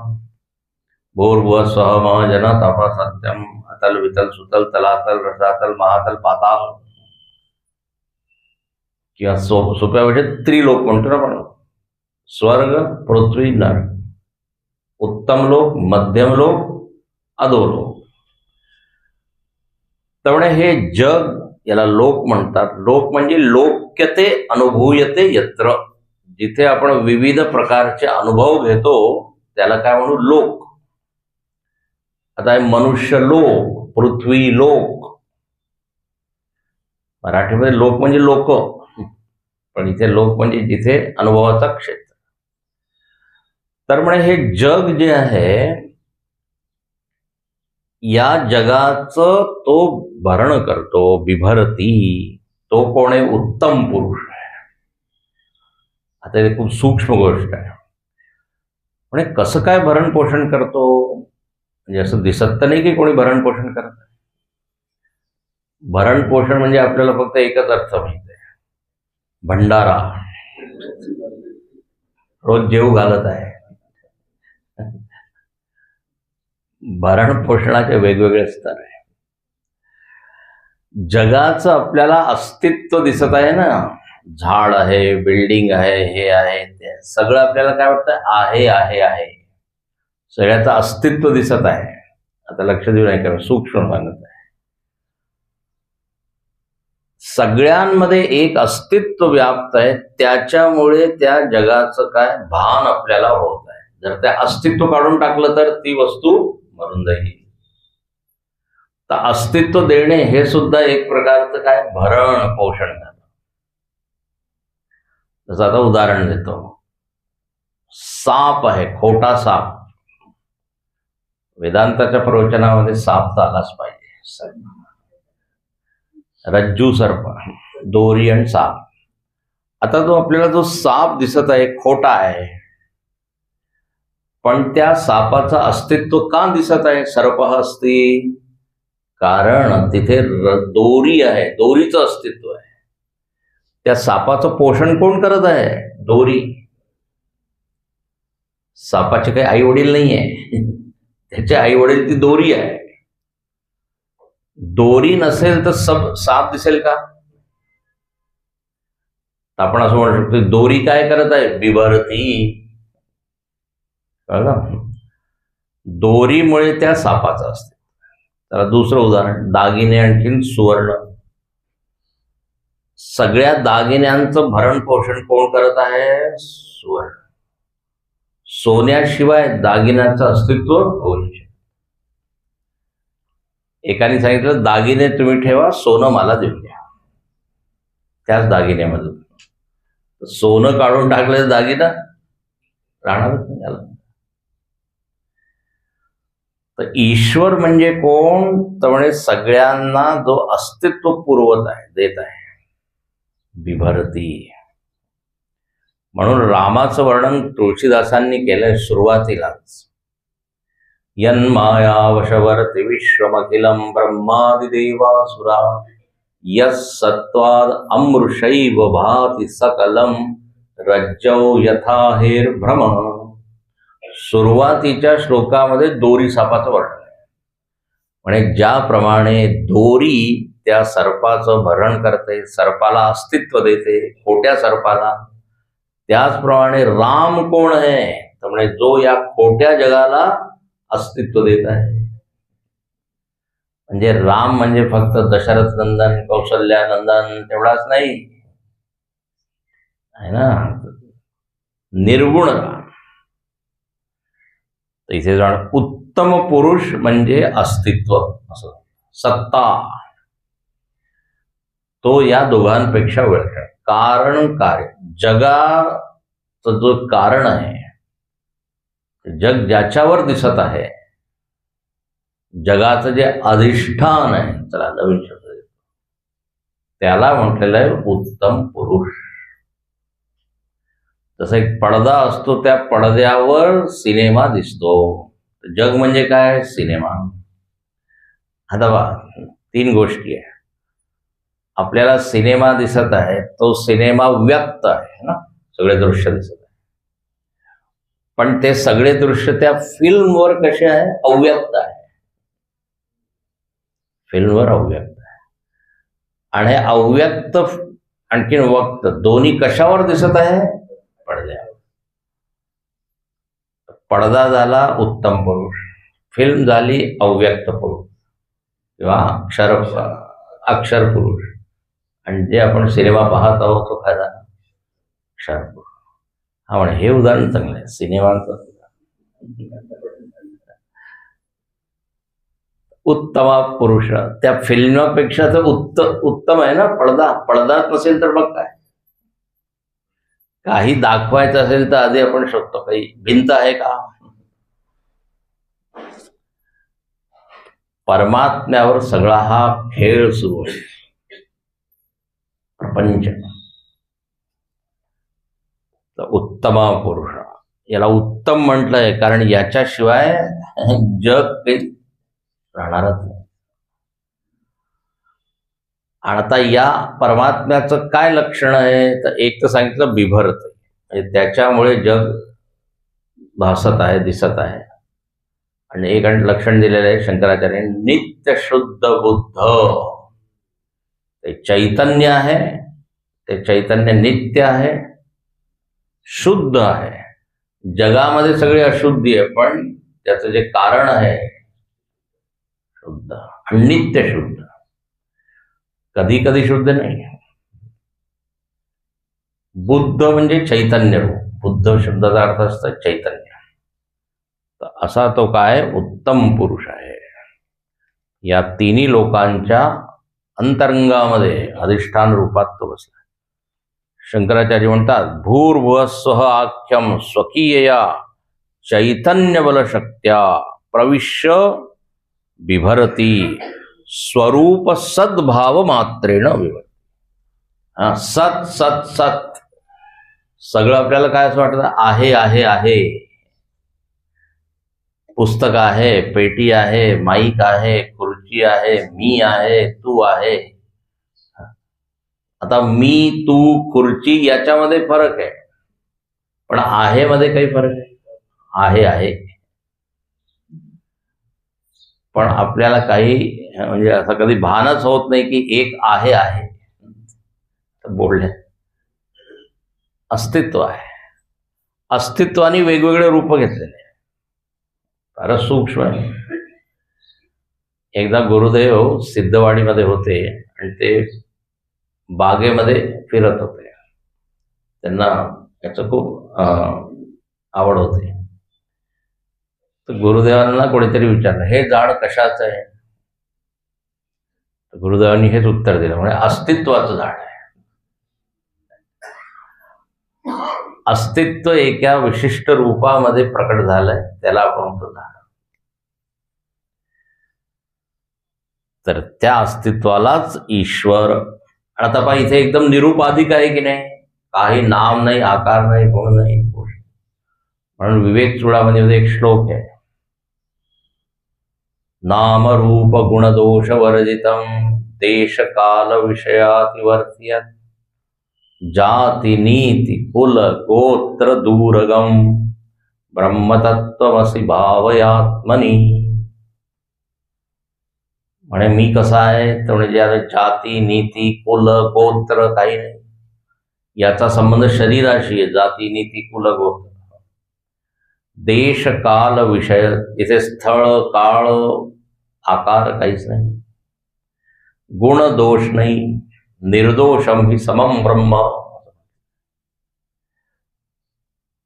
भूर्भुवः स्वः मह जन तप सत्यम अतल वितल सुतल तलातल रसातल महातल पाताल. किंवा सोप्या भाषेत त्रिलोक म्हणतो ना आपण. स्वर्ग, पृथ्वी, नरक. उत्तम लोक, मध्यम लोक, अधोलोक. त्यामुळे हे जग, याला लोक म्हणतात. लोक म्हणजे लोक्यते अनुभूयते यत्र. जिथे आपण विविध प्रकारचे अनुभव घेतो त्याला काय म्हणू? लोक. आता मनुष्य लोक, पृथ्वी लोक. मराठीमध्ये लोक म्हणजे लोक, पण इथे लोक म्हणजे जिथे अनुभवाचा क्षेत्र. तर म्हणजे हे जग जे आहे या जगाचं तो भरण करतो, बिभरती, तो कोण आहे? उत्तम पुरुष आहे. आता हे खूप सूक्ष्म गोष्ट आहे. म्हणजे कसं काय भरण पोषण करतो? म्हणजे असं दिसत तर नाही की कोणी भरण पोषण करत. भरण पोषण म्हणजे आपल्याला फक्त एकच अर्थ माहिती आहे, भंडारा, रोज जेव घालत आहे. भरण पोषणाचे वेगवेगळे स्तर आहे. जगाचं आपल्याला अस्तित्व दिसत आहे ना, झाड आहे, बिल्डिंग आहे, हे आहे, ते सगळं आपल्याला काय वाटतं? आहे आहे आहे. सगळ्याचं अस्तित्व दिसत आहे. आता लक्ष देऊ नाही कारण सूक्ष्म सांगत आहे. सगळ्यांमध्ये एक अस्तित्व व्याप्त आहे, त्याच्यामुळे त्या जगाचं काय भान आपल्याला होत आहे. जर त्या अस्तित्व काढून टाकलं तर ती वस्तू मरून जाईल. तर अस्तित्व देणे हे सुद्धा एक प्रकारचं काय भरण पोषण झालं. जसं आता उदाहरण देतो, साप आहे, खोटा साप. वेदांताच्या प्रवचनामध्ये साप तर आलाच पाहिजे. रज्जू सर्प, दोरी आणि साप. आता तो आपल्याला जो साप दिसत आहे खोटा आहे, पण त्या सापाचं अस्तित्व का दिसत आहे? सर्प असती, कारण तिथे दोरी आहे, दोरीचं अस्तित्व आहे. त्या सापाचं पोषण कोण करत आहे? दोरी. सापाचे काही आई वडील नाही आहे, त्याचे आई वडील ती दोरी आहे. दोरी नसेल तर साप दिसेल का? आपण असं म्हणू शकतो दोरी काय करत आहे? बिभरती. कळलं? दोरीमुळे त्या सापाचं असते. तर दुसरं उदाहरण, दागिने आणखीन सुवर्ण. सगळ्या दागिन्यांचं भरण पोषण कोण करत आहे? सुवर्ण. सोन्याशिवाय दागिन्याचं अस्तित्व होऊ नाही शकत. एकाने सांगितलं दागिने तुम्ही ठेवा, सोनं मला देऊन द्या. त्याच दागिन्यामधून सोनं काढून टाकलं दागिना राहणारच नाही त्याला. तर ईश्वर म्हणजे कोण? तर म्हणजे सगळ्यांना जो अस्तित्व पुरवत आहे, देत आहे, बिभरती. म्हणून रामाचं वर्णन तुळशीदासांनी केलंय सुरुवातीलाच. यन्माया वशवर्ति विश्वमखिलं ब्रह्मादिदेवासुरा यत्सत्त्वाद् अमृषैव भाति सकलं रज्जौ यथाहेर्भ्रम. सुरुवातीच्या श्लोकामध्ये दोरी सापाचं वर्णन आहे. म्हणजे ज्याप्रमाणे दोरी त्या सर्पाचं भरण करते, सर्पाला अस्तित्व देते, खोट्या सर्पाला, त्याचप्रमाणे राम कोण आहे? तर म्हणजे जो या खोट्या जगाला अस्तित्व देत आहे. म्हणजे राम म्हणजे फक्त दशरथ नंदन, कौशल्या नंदन तेवढाच नाही आहे ना, निर्गुण राम. तर इथे जाण उत्तम पुरुष म्हणजे अस्तित्व, असं सत्ता, तो या दोघांपेक्षा वेगळा आहे. कारण कार्य, जगाचं जो कारण आहे, जग ज्याच्यावर दिसत आहे, जगाचं जे अधिष्ठान आहे, चला नवीन शब्द देतो, त्याला म्हटलेलं आहे उत्तम पुरुष. जसं एक पडदा असतो, त्या पडद्यावर सिनेमा दिसतो. जग म्हणजे काय? सिनेमा. आता बघा, 3 गोष्टी आहे. आपल्याला सिनेमा दिसत आहे, तो सिनेमा व्यक्त आहे ना, सगळे दृश्य दिसत आहे. पण ते सगळे दृश्य त्या फिल्मवर कसे आहे? अव्यक्त आहे. फिल्मवर अव्यक्त आहे. आणि अव्यक्त आणखीन वक्त दोन्ही कशावर दिसत आहे? पडद्यावर. पडदा झाला उत्तम पुरुष, फिल्म झाली अव्यक्त पुरुष किंवा अक्षर पुरुष, आणि जे आपण सिनेमा पाहत आहोत तो काय झाला? अक्षर पुरुष. हा, म्हणे हे उदाहरण चांगलं आहे सिनेमाचं. उत्तम पुरुष त्या फिल्मपेक्षा तर उत्तम आहे ना पडदा. पडदाच नसेल तर मग काय? काही दाखवायचं असेल तर आधी आपण शोधतो काही भिंत आहे का? परमात्म्यावर सगळा हा खेळ सुरू आहे, प्रपंच. उत्तम पुरुष, याला उत्तम म्हटलंय कारण याच्याशिवाय जग काही राहणारच नाही. आणि आता या परमात्म्याचं काय लक्षण आहे, तर एक तर सांगितलं बिभरत, म्हणजे त्याच्यामुळे जग भासत आहे, दिसत आहे. आणि एक लक्षण दिलेलं आहे शंकराचार्य, नित्य शुद्ध बुद्ध. ते चैतन्य आहे, ते चैतन्य नित्य आहे, शुद्ध आहे. जगामध्ये सगळी अशुद्धी आहे, पण त्याचं जे कारण आहे शुद्ध आणि नित्य शुद्ध, कधी कधी शुद्ध नाही. बुद्ध म्हणजे चैतन्य रूप, बुद्ध शब्दाचा अर्थ असतं चैतन्य. तर असा तो काय उत्तम पुरुष आहे. या तिन्ही लोकांच्या अंतरंगामध्ये अधिष्ठान रूपात तो बसला. शंकराचार्य म्हणतात, भूर्भुवस्वः आख्यम स्वकीयया चैतन्य बलशक्त्या प्रविश्य बिभरती स्वरूप सद्भाव मात्रेण विभरती. सत सत सत, सगळं आपल्याला काय असं वाटतं, आहे आहे आहे. पुस्तक आहे, पेटी आहे, माईक आहे, खुर्ची आहे, मी आहे, तू आहे. आता मी, तू, खुर्ची याच्यामध्ये फरक आहे, पण आहे मध्ये काही फरक आहे? आहे आहे. पण आपल्याला काही म्हणजे असं कधी भानच होत नाही की एक आहे आहे. तर बोलले अस्तित्व आहे, अस्तित्वाने वेगवेगळे रूप घेतलेले, फारच सूक्ष्म आहे. एकदा गुरुदेव सिद्धवाडीमध्ये होते आणि ते बागेमध्ये फिरत होते. त्यांना याचं खूप आवड होती. तर गुरुदेवांना कोणीतरी विचारलं, हे झाड कशाचं आहे? तर गुरुदेवांनी हेच उत्तर दिलं, म्हणजे अस्तित्वाचं झाड आहे. अस्तित्व एका विशिष्ट रूपामध्ये प्रकट झालंय, त्याला आपण म्हणतो झाड. तर त्या अस्तित्वालाच ईश्वर. आता पहा, इथे एकदम निरुपाधिक आहे की नाही, काही नाम नाही, आकार नाही, गुण नाही. म्हणून विवेक चूडामणीमध्ये एक श्लोक आहे, नाम रूप गुण दोष वर्जितम देश काल विषयातिवर्त्यत जाति नीति कुल गोत्र दूरगम ब्रह्मतत्वमसि भावयात्मनी. म्हणे मी कसा आहे, तर म्हणजे जाती नीती कुल गोत्र काही नाही, याचा संबंध शरीराशी आहे. जाती नीती कुल गोत्र, देश काल विषय, इथे स्थळ काळ आकार काहीच नाही, गुण दोष नाही, निर्दोषम ही समम ब्रह्म.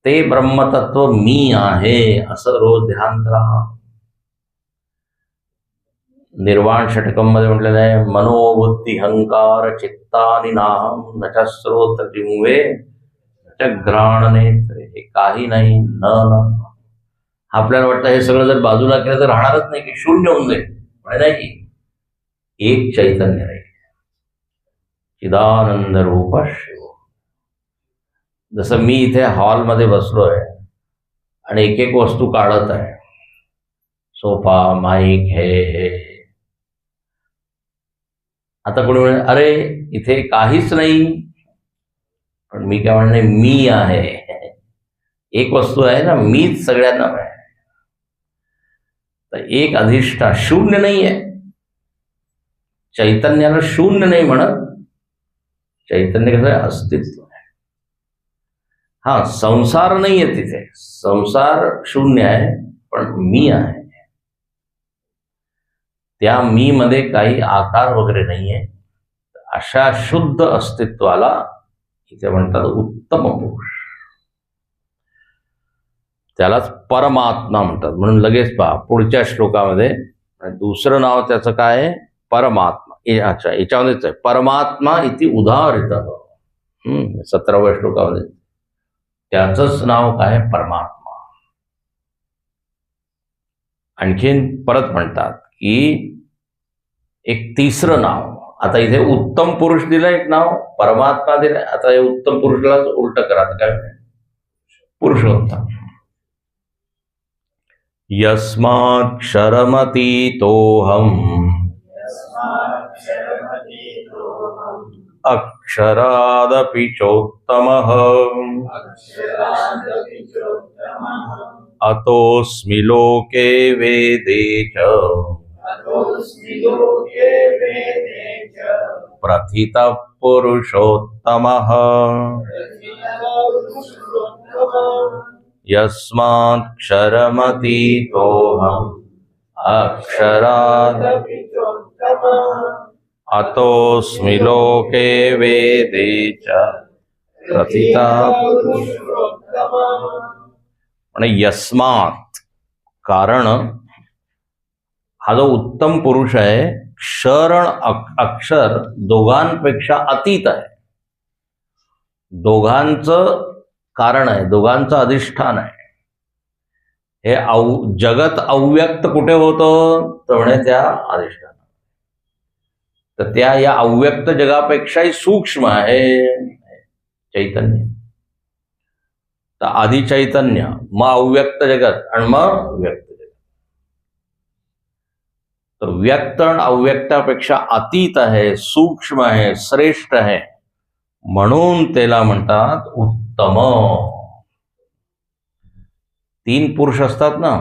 ते ब्रह्मतत्व मी आहे असं रोज ध्यान करा. निर्वाण षटकम मध्ये म्हटलेलं आहे, मनोबुद्धी हंकार चित्तानि नाहम न च स्रोत जिंवे न च घ्राण नेत्रे. हे काही नाही, न. आपल्याला वाटतं हे सगळं जर बाजूला केलं तर राहणारच नाही, की शून्य होऊन जाईल. नाही की एक चैतन्य राहील, चिदानंद रूप शिव. जसं मी इथे हॉलमध्ये बसलोय आणि एक एक वस्तू काढत आहे, सोफा, माईक, हे. आता कोणी म्हणे अरे इथे काहीच नाही, पण मी काय म्हणणे, मी आहे. एक वस्तू आहे ना, मीच सगळ्यांना आहे. तर एक अधिष्ठा शून्य नाही आहे. चैतन्याला शून्य नाही म्हणत, चैतन्य कसं आहे, अस्तित्व आहे. हा, संसार नाही आहे तिथे, संसार शून्य आहे, पण मी आहे. त्या मी मध्ये काही आकार वगैरे नाहीये. अशा शुद्ध अस्तित्वाला इथे म्हणतात उत्तम पुरुष. त्यालाच परमात्मा म्हणतात. म्हणून लगेच पहा पुढच्या श्लोकामध्ये दुसरं नाव त्याचं काय आहे, परमात्मा. अच्छा, याच्यामध्येच आहे, परमात्मा इति उदाहरित. 17व्या श्लोकामध्ये त्याचंच नाव काय, परमात्मा. आणखीन परत म्हणतात की एक तिसरं नाव. आता इथे उत्तम पुरुष दिलं एक नाव, परमात्मा दिलंय. आता हे उत्तम पुरुषला उलट करा. आता काय पुरुषोत्तम. यस्माक्षरमतीतोऽहम् अक्षरादपि चोत्तमः अतोऽस्मि लोके वेदे च प्रथितः पुरुषोत्तमः. यस्माक्षरमतीतोऽहम् अक्षरादपि अतोऽस्मि लोके वेदे च प्रथितः. आणि यस्मात कारण हा जो उत्तम पुरुष आहे, क्षर आणि अक्षर दोघांपेक्षा अतीत आहे. दोघांचं कारण आहे, दोघांचं अधिष्ठान आहे. हे जगत अव्यक्त कुठे होतं तर म्हणे त्या अधिष्ठान. तर त्या या अव्यक्त जगापेक्षाही सूक्ष्म आहे चैतन्य. तर आधी चैतन्य, मग अव्यक्त जगत आणि मग व्यक्त जगत. तर व्यक्त आणि अव्यक्तापेक्षा अतीत आहे, सूक्ष्म आहे, श्रेष्ठ आहे, म्हणून त्याला म्हणतात उत्तम. 3 पुरुष असतात ना,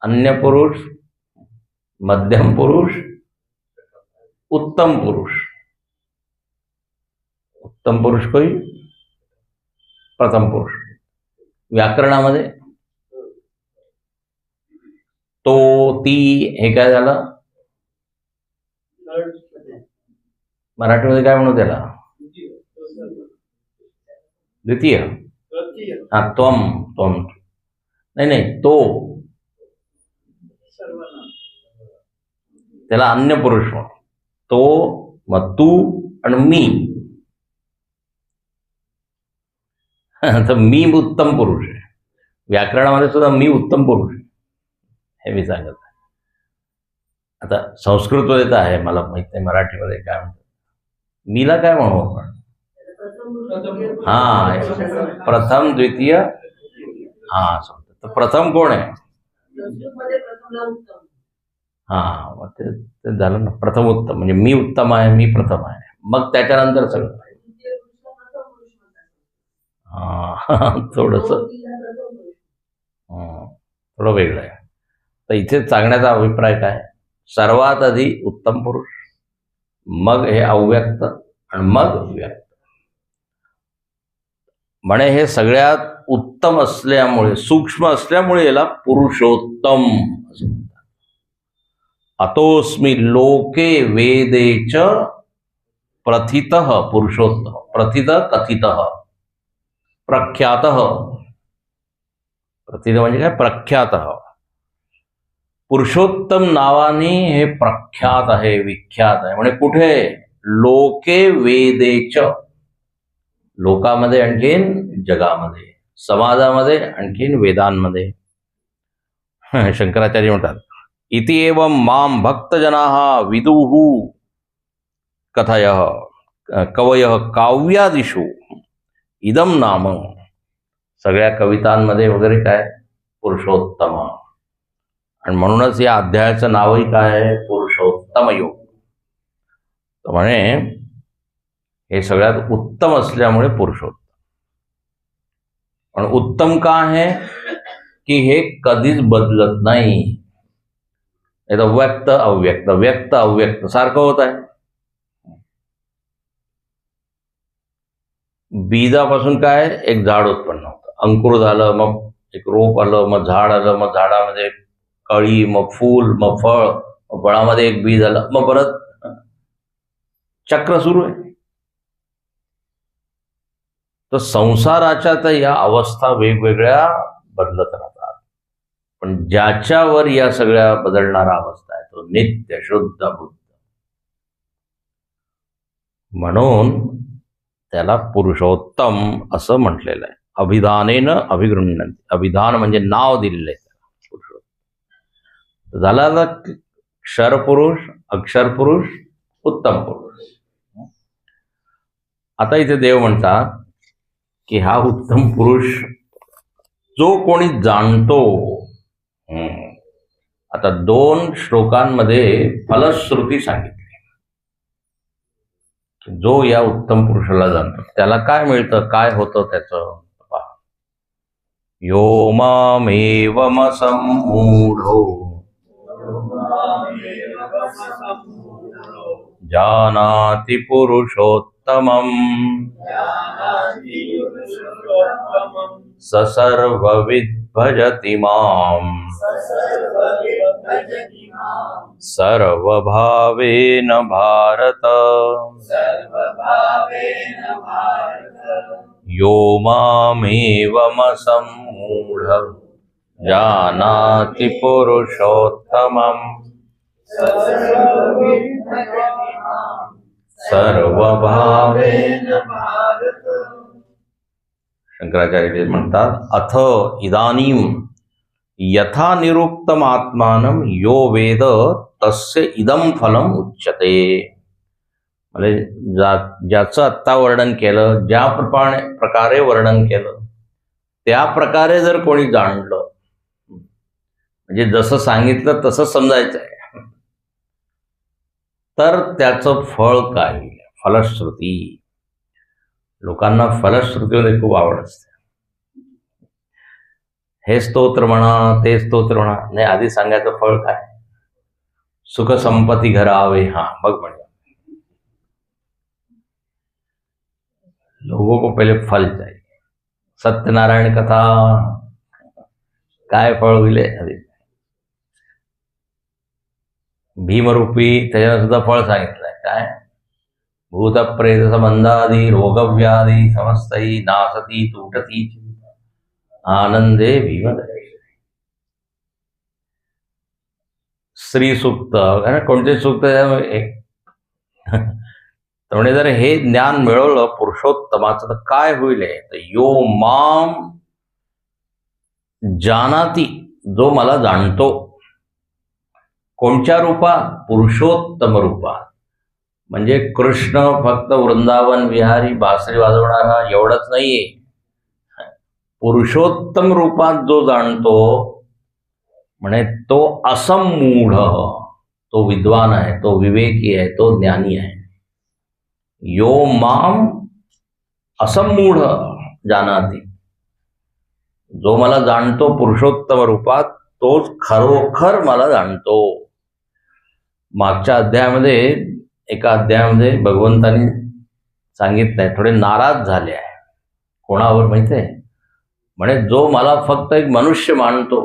अन्य पुरुष, मध्यम पुरुष, उत्तम पुरुष. उत्तम पुरुष कोई, प्रथम पुरुष. व्याकरणामध्ये तो, ती हे काय झालं, मराठीमध्ये काय म्हणू त्याला, द्वितीय. हा, त्वम, त्वम नाही, तो त्याला अन्य पुरुष म्हणू. तो, मग तू आणि मी. तर मी उत्तम पुरुष आहे. व्याकरणामध्ये सुद्धा मी उत्तम पुरुष आहे, हे मी सांगत आहे. आता संस्कृतमध्ये तर आहे, मला माहित नाही मराठीमध्ये काय म्हणतात. मीला काय म्हणू आपण. हा, प्रथम, द्वितीय. हा, तर प्रथम कोण आहे. हा, मग ते झालं ना, प्रथम उत्तम. म्हणजे मी उत्तम आहे, मी प्रथम आहे, मग त्याच्यानंतर सगळं. थोडस थोडं वेगळं आहे. तर इथे सांगण्याचा अभिप्राय काय, सर्वात आधी उत्तम पुरुष, मग हे अव्यक्त आणि मग व्यक्त. म्हणे हे सगळ्यात उत्तम असल्यामुळे, सूक्ष्म असल्यामुळे याला पुरुषोत्तम असं म्हणतात. अतोस्मी लोके वेदे च प्रथितः पुरुषोत्तम. प्रथित, कथितः, प्रख्यातः. प्रथित म्हणजे काय, प्रख्यातः. पुरुषोत्तम नावाने हे प्रख्यात आहे, विख्यात आहे. म्हणजे कुठे, लोके वेदेच, लोकामध्ये आणखीन जगामध्ये, समाजामध्ये आणखीन वेदांमध्ये. शंकराचार्य म्हणतात, इति एवं माम भक्तजनाः विदुः कथयः कवयः काव्यादिषु इदम नाम. सगळ्या कवितांमध्ये वगैरे काय, पुरुषोत्तम. आणि म्हणूनच या अध्यायाचं नावही काय आहे, पुरुषोत्तम योग. तर म्हणे हे सगळ्यात उत्तम असल्यामुळे पुरुषोत्तम. पण उत्तम का आहे की हे कधीच बदलत नाही. व्यक्त अव्यक्त, व्यक्त अव्यक्त सारखं होत आहे. बीजापासून काय एक झाड उत्पन्न होतं, अंकुर झालं, मग एक रोप आलं, मग झाड आलं, मग झाडामध्ये कळी, मग फूल, मग फळ, मग फळामध्ये एक बीज आलं, मग परत चक्र सुरू आहे. तर संसाराच्या तर या अवस्था वेगवेगळ्या बदलत राहतात. पण ज्याच्यावर या सगळ्या बदलणारा अवस्था आहे तो नित्य शुद्ध बुद्ध, म्हणून त्याला पुरुषोत्तम असं म्हटलेलं आहे. अभिधानेन अभिगृह्णन्ति. अभिधान म्हणजे नाव दिलेलं आहे पुरुषोत्तम. झाला क्षर पुरुष, अक्षर पुरुष, उत्तम पुरुष. आता इथे देव म्हणतात की हा उत्तम पुरुष जो कोणी जाणतो. आता 2 श्लोकांमध्ये फलश्रुती सांगितली. जो या उत्तम पुरुषाला जाणतो त्याला काय मिळतं, काय होतं त्याचं. यो मामेवमसम्मूढो जानाति पुरुषोत्तमम् स सर्वविद् भजति माम् सर्वभावेन भारत. यो मामेवमसम्मूढ जानाति पुरुषोत्तमम् सर्वभावेन भारत. शंकराचार्य म्हणतात अथ इदानीं यथा निरुक्तम आत्मानं यो वेद तस्य इदं फलम उच्यते. म्हणजे ज्याचं आत्ता वर्णन केलं, ज्या प्रकारे वर्णन केलं त्या प्रकारे जर कोणी जाणलं, म्हणजे जसं सांगितलं तसं समजायचं आहे, तर त्याचं फळ काय. फलश्रुती. लोकांना फलश्रुतीमध्ये खूप आवड असते. हे स्तोत्र म्हणा, ते स्तोत्र म्हणा, नाही आधी सांगायचं फळ काय. सुख संपत्ती घरावे. हा बघ म्हणजे लोगों को पहले फल चाहिए. सत्यनारायण कथा काय फळ होईल. भीमरूपी त्याच्यानं सुद्धा फळ सांगितलंय. काय भूत प्रेत संबंधादी रोगव्याधी समस्तही नासती तुटती आनंदे भीमदय. स्त्री सूक्त कोणते सूक्त म्हणजे जर हे ज्ञान मिळवलं पुरुषोत्तमाचं तर काय होईल. तर यो माम जानाती, जो मला जाणतो. कोणत्या रूपात. पुरुषोत्तम रूपात. म्हणजे कृष्ण फक्त वृंदावन विहारी बासरी वाजवणारा एवढंच नाहीये. पुरुषोत्तम रूपात जो जाणतो म्हणे तो असम्मूढ, तो विद्वान आहे, तो विवेकी आहे, तो ज्ञानी आहे. यो माम असम्मूढ जानाति, जो मला जाणतो पुरुषोत्तम रूपात तोच खरोखर मला जाणतो. मागच्या अध्यायामध्ये एका अध्यायामध्ये भगवंतांनी सांगितलंय, थोडे नाराज झाले आहे. कोणावर माहिती आहे. म्हणे जो मला फक्त एक मनुष्य मानतो.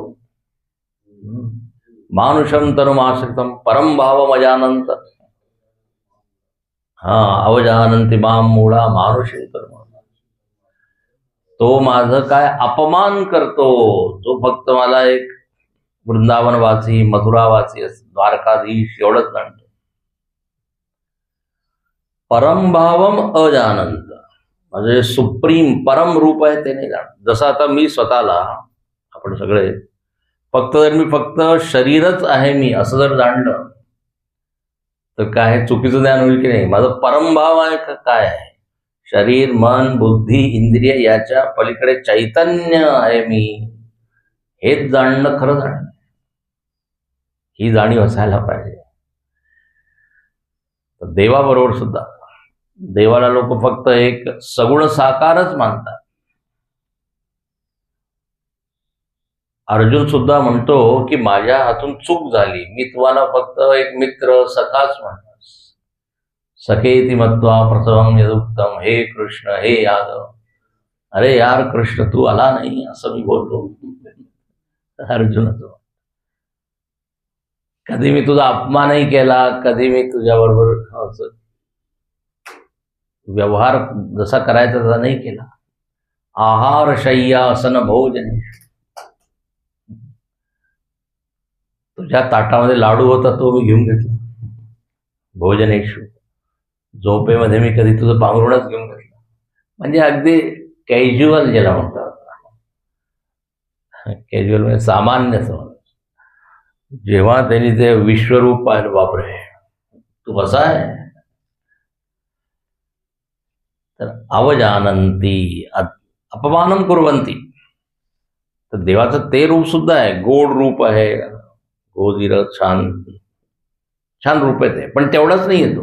मानुषम तनुमाश्रितम परम भावम अजानंत. अवजानंती माम मूढा मानुषे तनु. तो माझं काय अपमान करतो. जो फक्त मला एक वृंदावनवासी, मथुरावासी, द्वारकाधीश एवढंच जाणतो. परम भावम अजानंत, म्हणजे सुप्रीम परम रूप आहे ते नाही जाणत. जसं आता मी स्वतःला, आपण सगळे फक्त जर मी फक्त शरीरच आहे मी असं जर जाणलं तर काय चुकीचं ज्ञान होईल की नाही. माझं परमभाव आहे का काय आहे. शरीर, मन, बुद्धी, इंद्रिय याच्या पलीकडे चैतन्य आहे मी, हेच जाणणं खरं जाणणं. ही जाणीव असायला पाहिजे. तर देवाबरोबर सुद्धा, देवाला लोक फक्त एक सगुण साकारच मानतात. अर्जुन सुद्धा म्हणतो की माझ्या हातून चूक झाली, मी तुम्हाला फक्त एक मित्र, सखाच म्हणतो. सखेती मत्वा प्रथमं यदुक्तम, हे कृष्ण, हे यादव. अरे यार कृष्ण, तू आला नाही असं मी बोललो अर्जुनाचं. कधी मी तुझा अपमानही केला, कधी मी तुझ्याबरोबर व्यवहार जसा करायचा तसा नाही केला. आहार शय्या आसन भोजन, तुझ्या ताटामध्ये लाडू होता तो मी घेऊन घेतला. भोजनेशु, झोपेमध्ये मी कधी तुझं पांघरूणच घेऊन घेतलं. म्हणजे अगदी कॅज्युअल ज्याला म्हणतात, कॅज्युअल म्हणजे सामान्य समज. जेव्हा त्यांनी ते विश्वरूप पाहिलं, बापरे तू कसा आहे, तर अवजानंती अपमानम कुर्वंती. तर देवाचं ते रूप सुद्धा आहे, गोड रूप आहे, गोधीर छान छान रूप आहे ते, पण तेवढंच नाही येतो.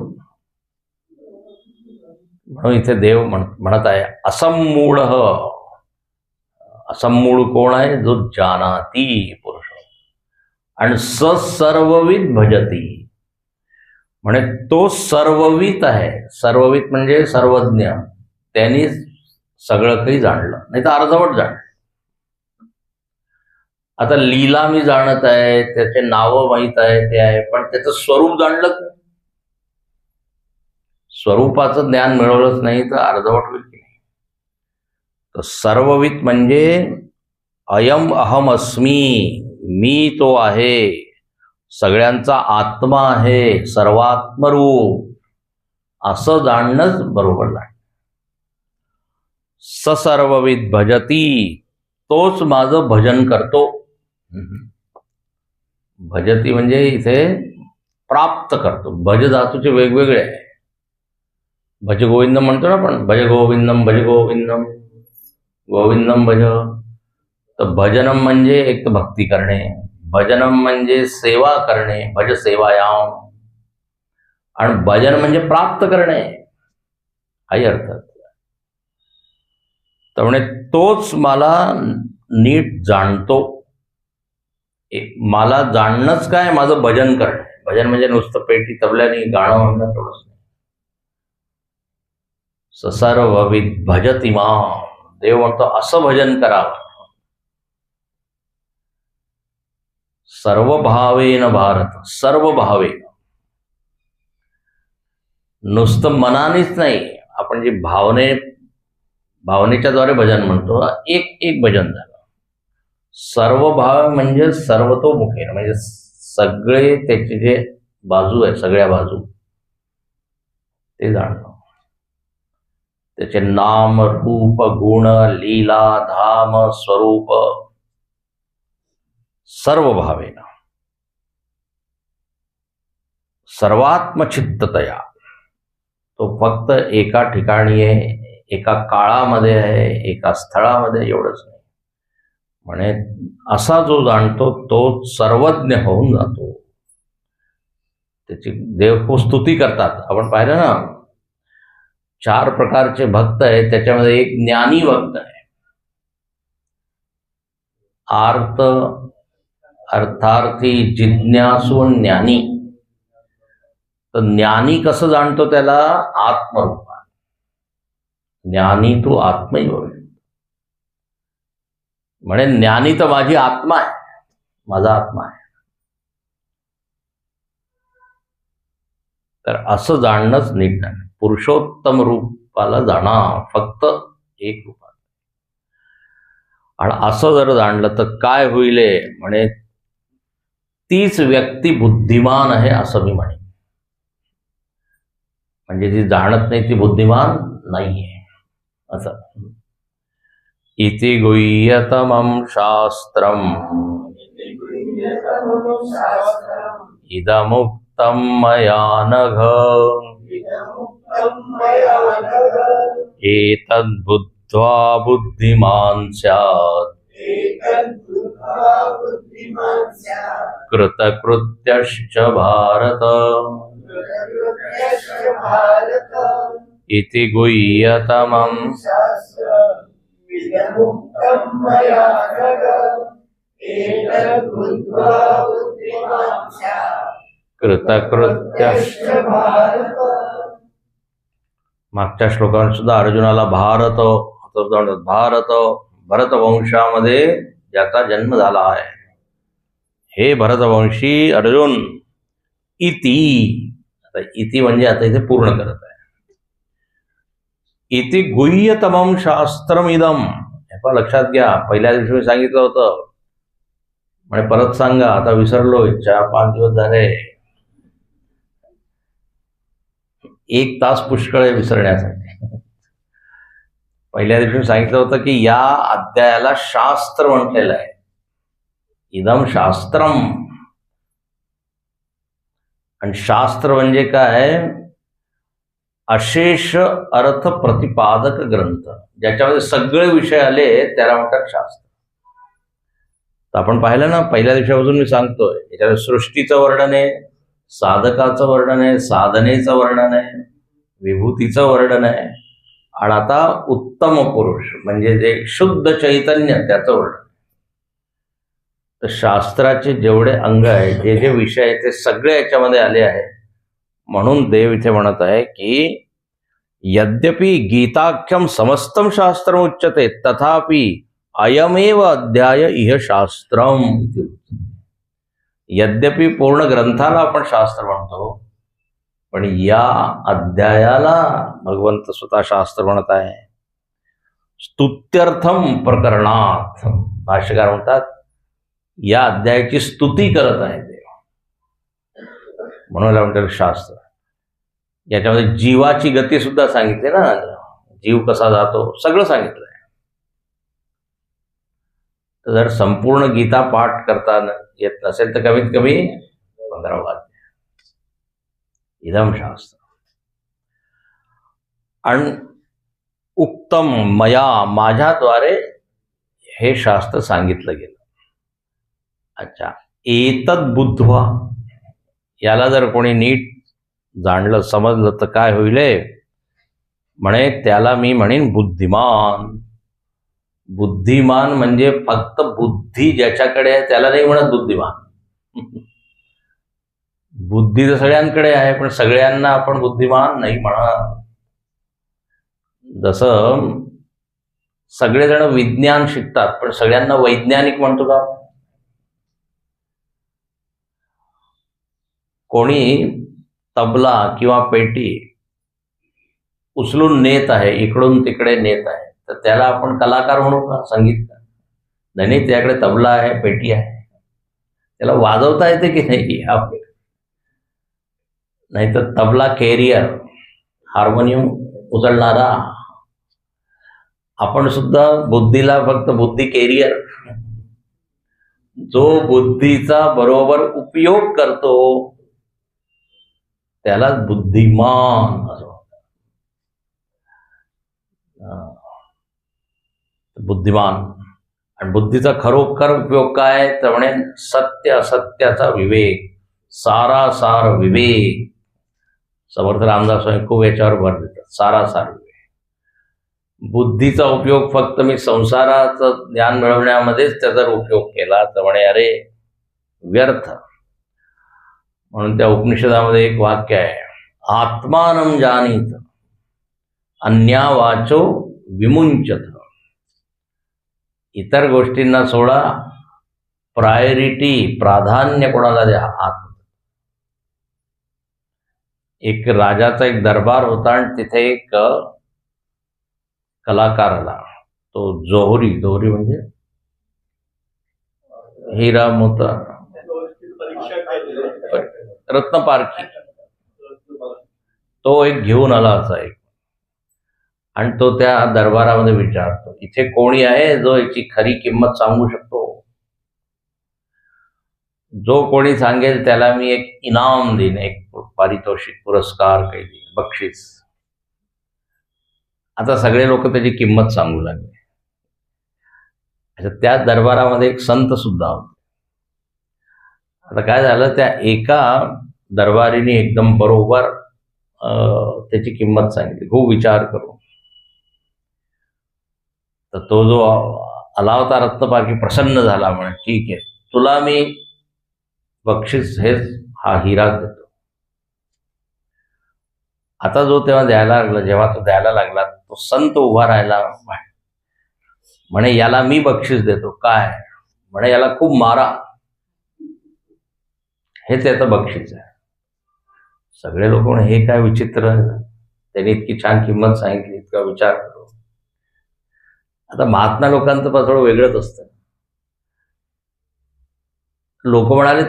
म्हणून इथे देव म्हणत आहे असमूढ. असमूढ कोण आहे, जो जानाती पुरुष आणि सर्वविद भजती. म्हणे तो सर्ववित आहे. सर्ववित म्हणजे सर्वज्ञ. त्यांनी सगळं काही जाणलं, नाही तर अर्धवट जाणलं. आता लीला मी जाणत आहे, त्याचे नावं माहीत आहे, ते आहे, पण त्याचं स्वरूप जाणलं नाही. स्वरूपाचं ज्ञान मिळवलंच नाही तर अर्धवट होईल की नाही. तर सर्ववित म्हणजे अयम अहम अस्मी, मी तो आहे, सगळ्यांचा आत्मा आहे, सर्वात्मरूप, असं जाणणंच बरोबर जाणं. सर्वविद भजती, तोच माझं भजन करतो. भजती म्हणजे इथे प्राप्त करतो. भज धातूचे वेगवेगळे आहे. भज गोविंदम म्हणतो ना आपण, भज गोविंदम, भज गोविंदम, गोविंदम भज. तर भजनम म्हणजे एक तर भक्ती करणे, भजनम म्हणजे सेवा करणे, भज सेवायाम, आणि भजन म्हणजे प्राप्त करणे, हाही अर्थ. तर म्हणे तोच मला नीट जाणतो. मला जाणणंच काय, माझं भजन करणे. भजन म्हणजे नुसतं पेटी तबल्याने गाणं म्हणणं थोडंच नाही. सर्वविद भजति मां, देव म्हणतो असं भजन करावं. सर्व भावेन भारत, सर्व भावेन, नुसतं मनानेच नाही. आपण जे भावनेच्या द्वारे भजन म्हणतो, एक एक भजन झालं. सर्व भाव म्हणजे सर्वतोमुखेन, म्हणजे सगळे त्याचे जे बाजू आहे, सगळ्या बाजू ते जाणणं. त्याचे नाम, रूप, गुण, लीला, धाम, स्वरूप, सर्व भावेन, सर्वात्मचित्ततया. तो फक्त एका ठिकाणी आहे, एका काळामध्ये आहे, एका स्थळामध्ये, एवढंच नाही. म्हणे असा जो जाणतो तो सर्वज्ञ होऊन जातो. त्याची देव स्तुती करतात. आपण पाहिलं ना, 4 प्रकारचे भक्त आहेत, त्याच्यामध्ये एक ज्ञानी भक्त आहे. आर्त, अर्थार्थी, जिज्ञासू, ज्ञानी. तर ज्ञानी कसं जाणतो त्याला, आत्मरूपा. ज्ञानी तू आत्मैव. म्हणे ज्ञानी तर माझी आत्मा आहे, माझा आत्मा आहे. तर असं जाणणंच नीट नाही. पुरुषोत्तम रूपाला जाणा, फक्त एक रूपात. आणि असं जर जाणलं तर काय होईल, म्हणे तीच व्यक्ती बुद्धिमान आहे असं मी म्हणेन. म्हणजे जी जाणत नाही ती बुद्धिमान नाहीये असं. इति गुह्यतमं शास्त्रम् इदमुक्तं मया नघ एतद्बुद्ध्वा बुद्धिमान् स्यात् कृतकृत्यश्च भारत. इति गुह्यतमं कृतकृत्यश्च. मागच्या श्लोकात सुद्धा अर्जुनाला भारत, भारत, भरतवंशामध्ये ज्याचा जन्म झाला आहे, हे भरतवंशी अर्जुन. इति, आता इति म्हणजे आता इथे पूर्ण करत आहे. इति गुह्यतमं शास्त्रमिदम. हे लक्षात घ्या, पहिल्या दिवशी मी सांगितलं होतं, म्हणजे परत सांगा, आता विसरलो, 4-5 दिवस झाले. 1 तास पुष्कळ आहे विसरण्यासाठी. पहिल्या दिवशी सांगितलं होतं की या अध्यायाला शास्त्र म्हटलेलं आहे. इदम शास्त्रम, आणि शास्त्र म्हणजे काय? अशेष अर्थ प्रतिपादक ग्रंथ, ज्याच्यामध्ये सगळे विषय आले त्याला म्हणतात शास्त्र. तर आपण पाहिलं ना, पहिल्या दिवसापासून मी सांगतोय, याच्यामध्ये सृष्टीचं वर्णन आहे, साधकाचं वर्णन आहे, साधनेचं वर्णन आहे, विभूतीचं वर्णन आहे, आणि आता उत्तम पुरुष म्हणजे जे शुद्ध चैतन्य त्याचं वर्णन. तर शास्त्राचे जेवढे अंग आहेत, जे जे विषय आहेत, ते सगळे याच्यामध्ये आले आहे. म्हणून देव इथे म्हणत आहे की यद्यपि गीताख्यम समस्तम शास्त्रम उच्यते तथापि अयमेव अध्याय इह शास्त्रम. यद्यपि पूर्ण ग्रंथाला आपण शास्त्र म्हणतो, पण या अध्यायाला भगवंत स्वतः शास्त्र म्हणत आहे. स्तुत्यर्थम प्रकरणात, भाष्यकार म्हणतात या अध्यायाची स्तुती करत आहे देव, म्हणून म्हणतात शास्त्र. याच्यामध्ये जीवाची गती सुद्धा सांगितली ना, जीव कसा जातो सगळं सांगितलंय. तर जर संपूर्ण गीता पाठ करता येत नसेल तर कमीत कमी 15 वाक्य इदम शास्त्र. आणि उत्तम मया, माझ्याद्वारे हे शास्त्र सांगितलं गेलं. अच्छा, एतद बुद्ध्वा, याला जर कोणी नीट जाणलं समजलं तर काय होईल? म्हणे त्याला मी म्हणेन बुद्धिमान. बुद्धिमान म्हणजे फक्त बुद्धी ज्याच्याकडे आहे त्याला नाही म्हणत बुद्धिमान. बुद्धी तर सगळ्यांकडे आहे, पण सगळ्यांना आपण बुद्धिमान नाही म्हणत. जसं सगळेजण विज्ञान शिकतात, पण सगळ्यांना वैज्ञानिक म्हणतो का? कोणी तबला किंवा पेटी उचलून नेत आहे, इकडून तिकडे नेत आहे, तर त्याला आपण कलाकार म्हणू का? संगीतकार? नाही, त्याकडे तबला आहे, पेटी आहे, त्याला वाजवता येते की नाही? नाही तर तबला कॅरियर, हार्मोनियम उचलणारा. आपण सुद्धा बुद्धीला फक्त बुद्धी कॅरियर, जो बुद्धीचा बरोबर उपयोग करतो त्याला बुद्धिमान असं म्हणतात. बुद्धिमान. आणि बुद्धीचा खरोखर उपयोग काय? तर म्हणे सत्य असत्याचा विवेक, सारासार विवेक. समर्थ रामदास स्वामी खूप याच्यावर भर देतात, सारासार विवेक. बुद्धीचा उपयोग फक्त मी संसाराचं ज्ञान मिळवण्यामध्येच त्याचा उपयोग केला तर म्हणे अरे व्यर्थ. म्हणून त्या उपनिषदामध्ये एक वाक्य आहे, आत्मानं जानीत अन्या वाचो विमुंचत. इतर गोष्टींना सोडा, प्रायोरिटी, प्राधान्य कोणाला द्या? आत्मा. एक राजाचा एक दरबार होता आणि तिथे एक कलाकार आला, तो जोहरी म्हणजे हिरा मोता रत्नपारखी, तो एक घेऊन आला असा एक. आणि तो त्या दरबारामध्ये विचारतो, इथे कोणी आहे जो याची खरी किंमत सांगू शकतो? जो कोणी सांगेल त्याला मी एक इनाम देईन, एक पारितोषिक, पुरस्कार, काही देईन, बक्षीस. आता सगळे लोक त्याची किंमत सांगू लागले. अच्छा, त्या दरबारामध्ये एक संत सुद्धा होते. आता काय झालं, त्या एका दरबारीने एकदम बरोबर त्याची किंमत सांगितली, खूप विचार करू. तर तो जो आला होता रत्नपारखी प्रसन्न झाला, म्हणे ठीक आहे, तुला मी बक्षीस हेच हा हिरा देतो. आता जो तेव्हा द्यायला लागला, जेव्हा तो द्यायला लागला, तो संत उभा राहिला, म्हणे याला मी बक्षीस देतो. काय? म्हणे याला खूप मारा, हे त्याचं बक्षीस आहे. सगळे लोक म्हणे हे काय विचित्र, त्यांनी इतकी छान किंमत सांगितली, इतका विचार करू. आता महात्मा लोकांचं थोडं वेगळंच असतं. लोक म्हणाले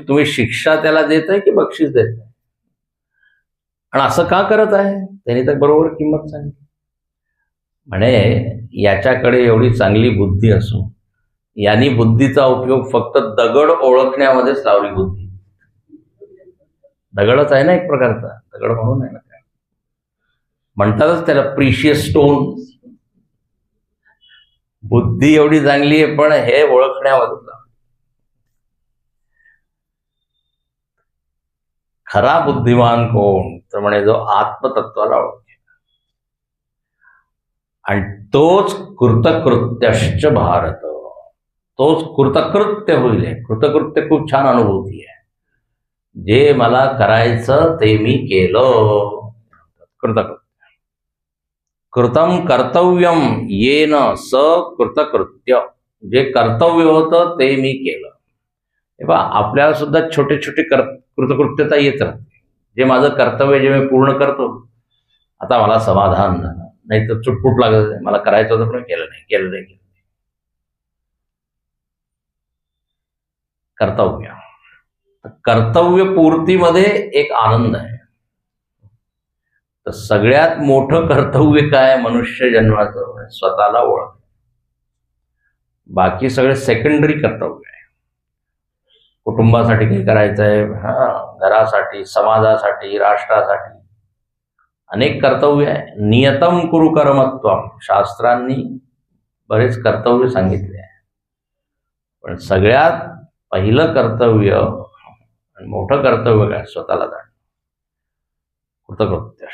तुम्ही शिक्षा त्याला देताय की बक्षीस देताय? आणि असं का करत आहे? त्यांनी तर बरोबर किंमत सांगितली. म्हणे याच्याकडे एवढी चांगली बुद्धी असून यांनी बुद्धीचा उपयोग फक्त दगड ओळखण्यामध्येच लावली बुद्धी. दगडच आहे ना एक प्रकारचा, दगड म्हणून आहे ना, म्हणतातच त्याला प्रिशियस स्टोन. बुद्धी एवढी चांगली आहे, पण हे ओळखण्यामधून खरा बुद्धिमान कोण तर म्हणे जो आत्मतत्वाला ओळखे, आणि तोच कृतकृत्यश्च भारत, तोच कृतकृत्य होईल. कृतकृत्य खूप छान अनुभूती आहे. जे मला करायचं ते मी केलं, कृतकृत्य. कृतम कर्तव्यम येन स कृतकृत्य, जे कर्तव्य होतं ते मी केलं. तेव्हा आपल्याला सुद्धा छोटे छोटे कृतकृत्यता येत राहते. जे माझं कर्तव्य जे मी पूर्ण करतो, आता मला समाधान झालं, नाही तर चुटपुट लागत, मला करायचं होतं पण केलं नाही. कर्तव्य, कर्तव्य पूर्तीमध्ये एक आनंद आहे. तर सगळ्यात मोठं कर्तव्य काय मनुष्य जन्माचं? स्वतःला ओळख. बाकी सगळे सेकंडरी कर्तव्य आहे. कुटुंबासाठी काही करायचं आहे, घरासाठी, समाजासाठी, राष्ट्रासाठी अनेक कर्तव्य आहे. नियतम कुरु कर्मत्वम, शास्त्रांनी बरेच कर्तव्य सांगितले आहे. पण सगळ्यात पहिलं कर्तव्य आणि मोठं कर्तव्य काय? स्वतःला जाणं, कृतकृत्य.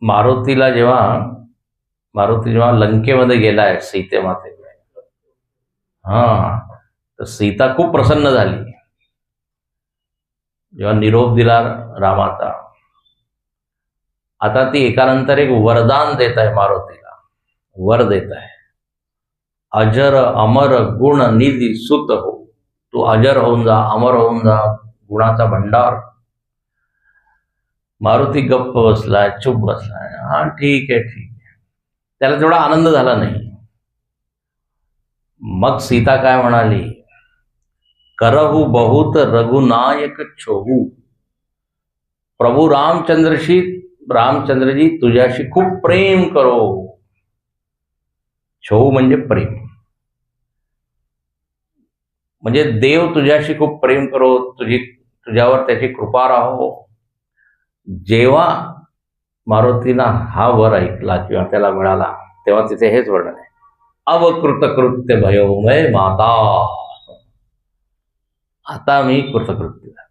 मारुतीला जेव्हा लंकेमध्ये गेलाय सीतेमातेकडे, तर सीता खूप प्रसन्न झाली. जेव्हा निरोप दिला रामाचा, आता ती एकानंतर एक वरदान देत आहे मारुतीला, वर देत आहे. अजर अमर गुण निधी सुत हो, तू अजर होऊन जा, अमर होऊन जा, गुणाचा भंडार. मारुती गप्प बसलाय, चुप बसलाय. हा ठीक आहे. त्याला तेवढा आनंद झाला नाही. मग सीता काय म्हणाली? करहु बहुत रघुनायक छोहू, प्रभू रामचंद्रजी तुझ्याशी खूप प्रेम करो. छोहू म्हणजे प्रेम, म्हणजे देव तुझ्याशी खूप प्रेम करो, तुझ्यावर त्याची कृपा राहो. जेव्हा मारुतीनं हा वर ऐकला किंवा त्याला मिळाला, तेव्हा तिथे हेच वर्णन आहे, अवकृतकृत्य भयोमय माता, आता मी कृतकृत्य झालो.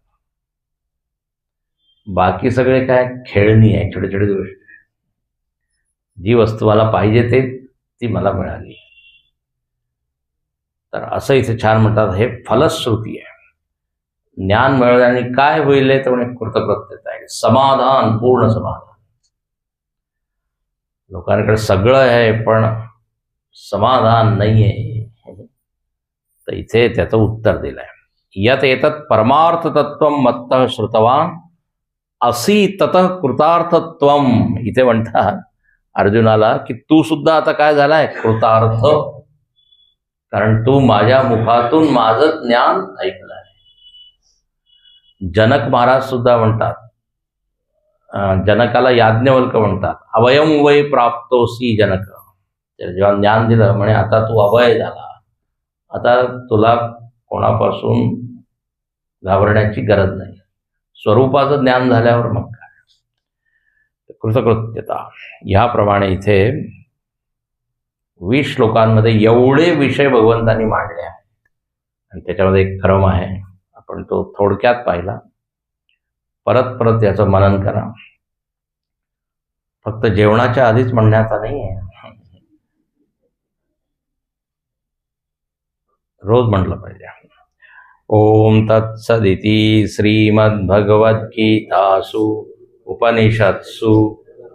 बाकी सगळे काय खेळणी आहे, छोटे छोटे गोष्टी. जी वस्तू मला पाहिजे ती मला मिळाली. तर असं इथे छान म्हणतात, हे फलश्रुती आहे. ज्ञान मिळाल्याने काय होईल तर म्हणजे कृतकृत्यता आहे, समाधान, पूर्ण समाधान. लोकांकडे सगळं आहे पण समाधान नाही आहे. तर इथे त्याचं उत्तर दिलंय. यत एतत् परमार्थ तत्व मत्तः श्रुतवान असी ततः कृतार्थत्वम. इथे म्हणतात अर्जुनाला की तू सुद्धा आता काय झालाय? कृतार्थ. कारण तू माझ्या मुखातून माझं ज्ञान ऐकलं आहे. जनक महाराज सुद्धा म्हणतात, जनकाला याज्ञवल्क म्हणतात, अवयम वै प्राप्तोसी जनक. जेव्हा ज्ञान दिलं म्हणे आता तू अभय झाला, आता तुला कोणापासून घाबरण्याची गरज नाही. स्वरूपाचं ज्ञान झाल्यावर मग काय? कृतकृत्यता. ह्याप्रमाणे इथे 20 श्लोकांमध्ये एवढे विषय भगवंतांनी मांडले आहेत, आणि त्याच्यामध्ये एक क्रम आहे. आपण तो थोडक्यात पाहिला. परत याचं मनन करा. फक्त जेवणाच्या आधीच म्हणण्याचा नाही आहे, रोज म्हटलं पाहिजे. ओम तत्सदिति श्रीमद्भगवद्गीतासु उपनिषत्सु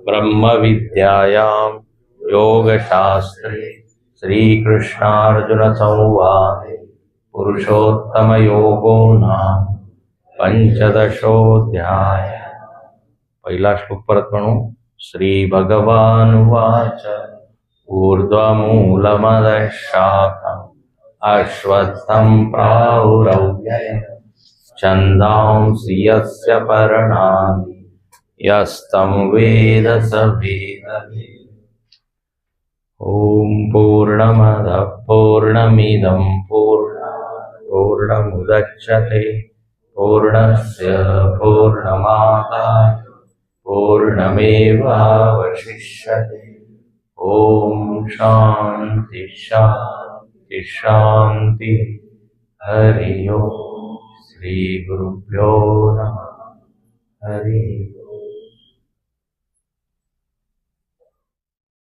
ब्रह्मविद्यायां योगशास्त्रे श्रीकृष्णार्जुनसंवादे पुरुषोत्तमयोगो नाम पंचदशोऽध्याय. पहिला श्लोक परत म्हणू. श्री भगवानुवाच ऊर्ध्वमूलमदः शाखम् अश्वत्थं प्राहुरव्ययम् छन्दांसि यस्य पर्णानि यस्तं वेद स वेदवित्. ओम पूर्णमदः पूर्णमिदं पूर्णात् पूर्णमुदच्यते पूर्णस्य पूर्णमादाय पूर्णमेवावशिष्यते। ओम शांति शांति शांति। हरि ओम। श्री गुरुभ्यो नमः। हरि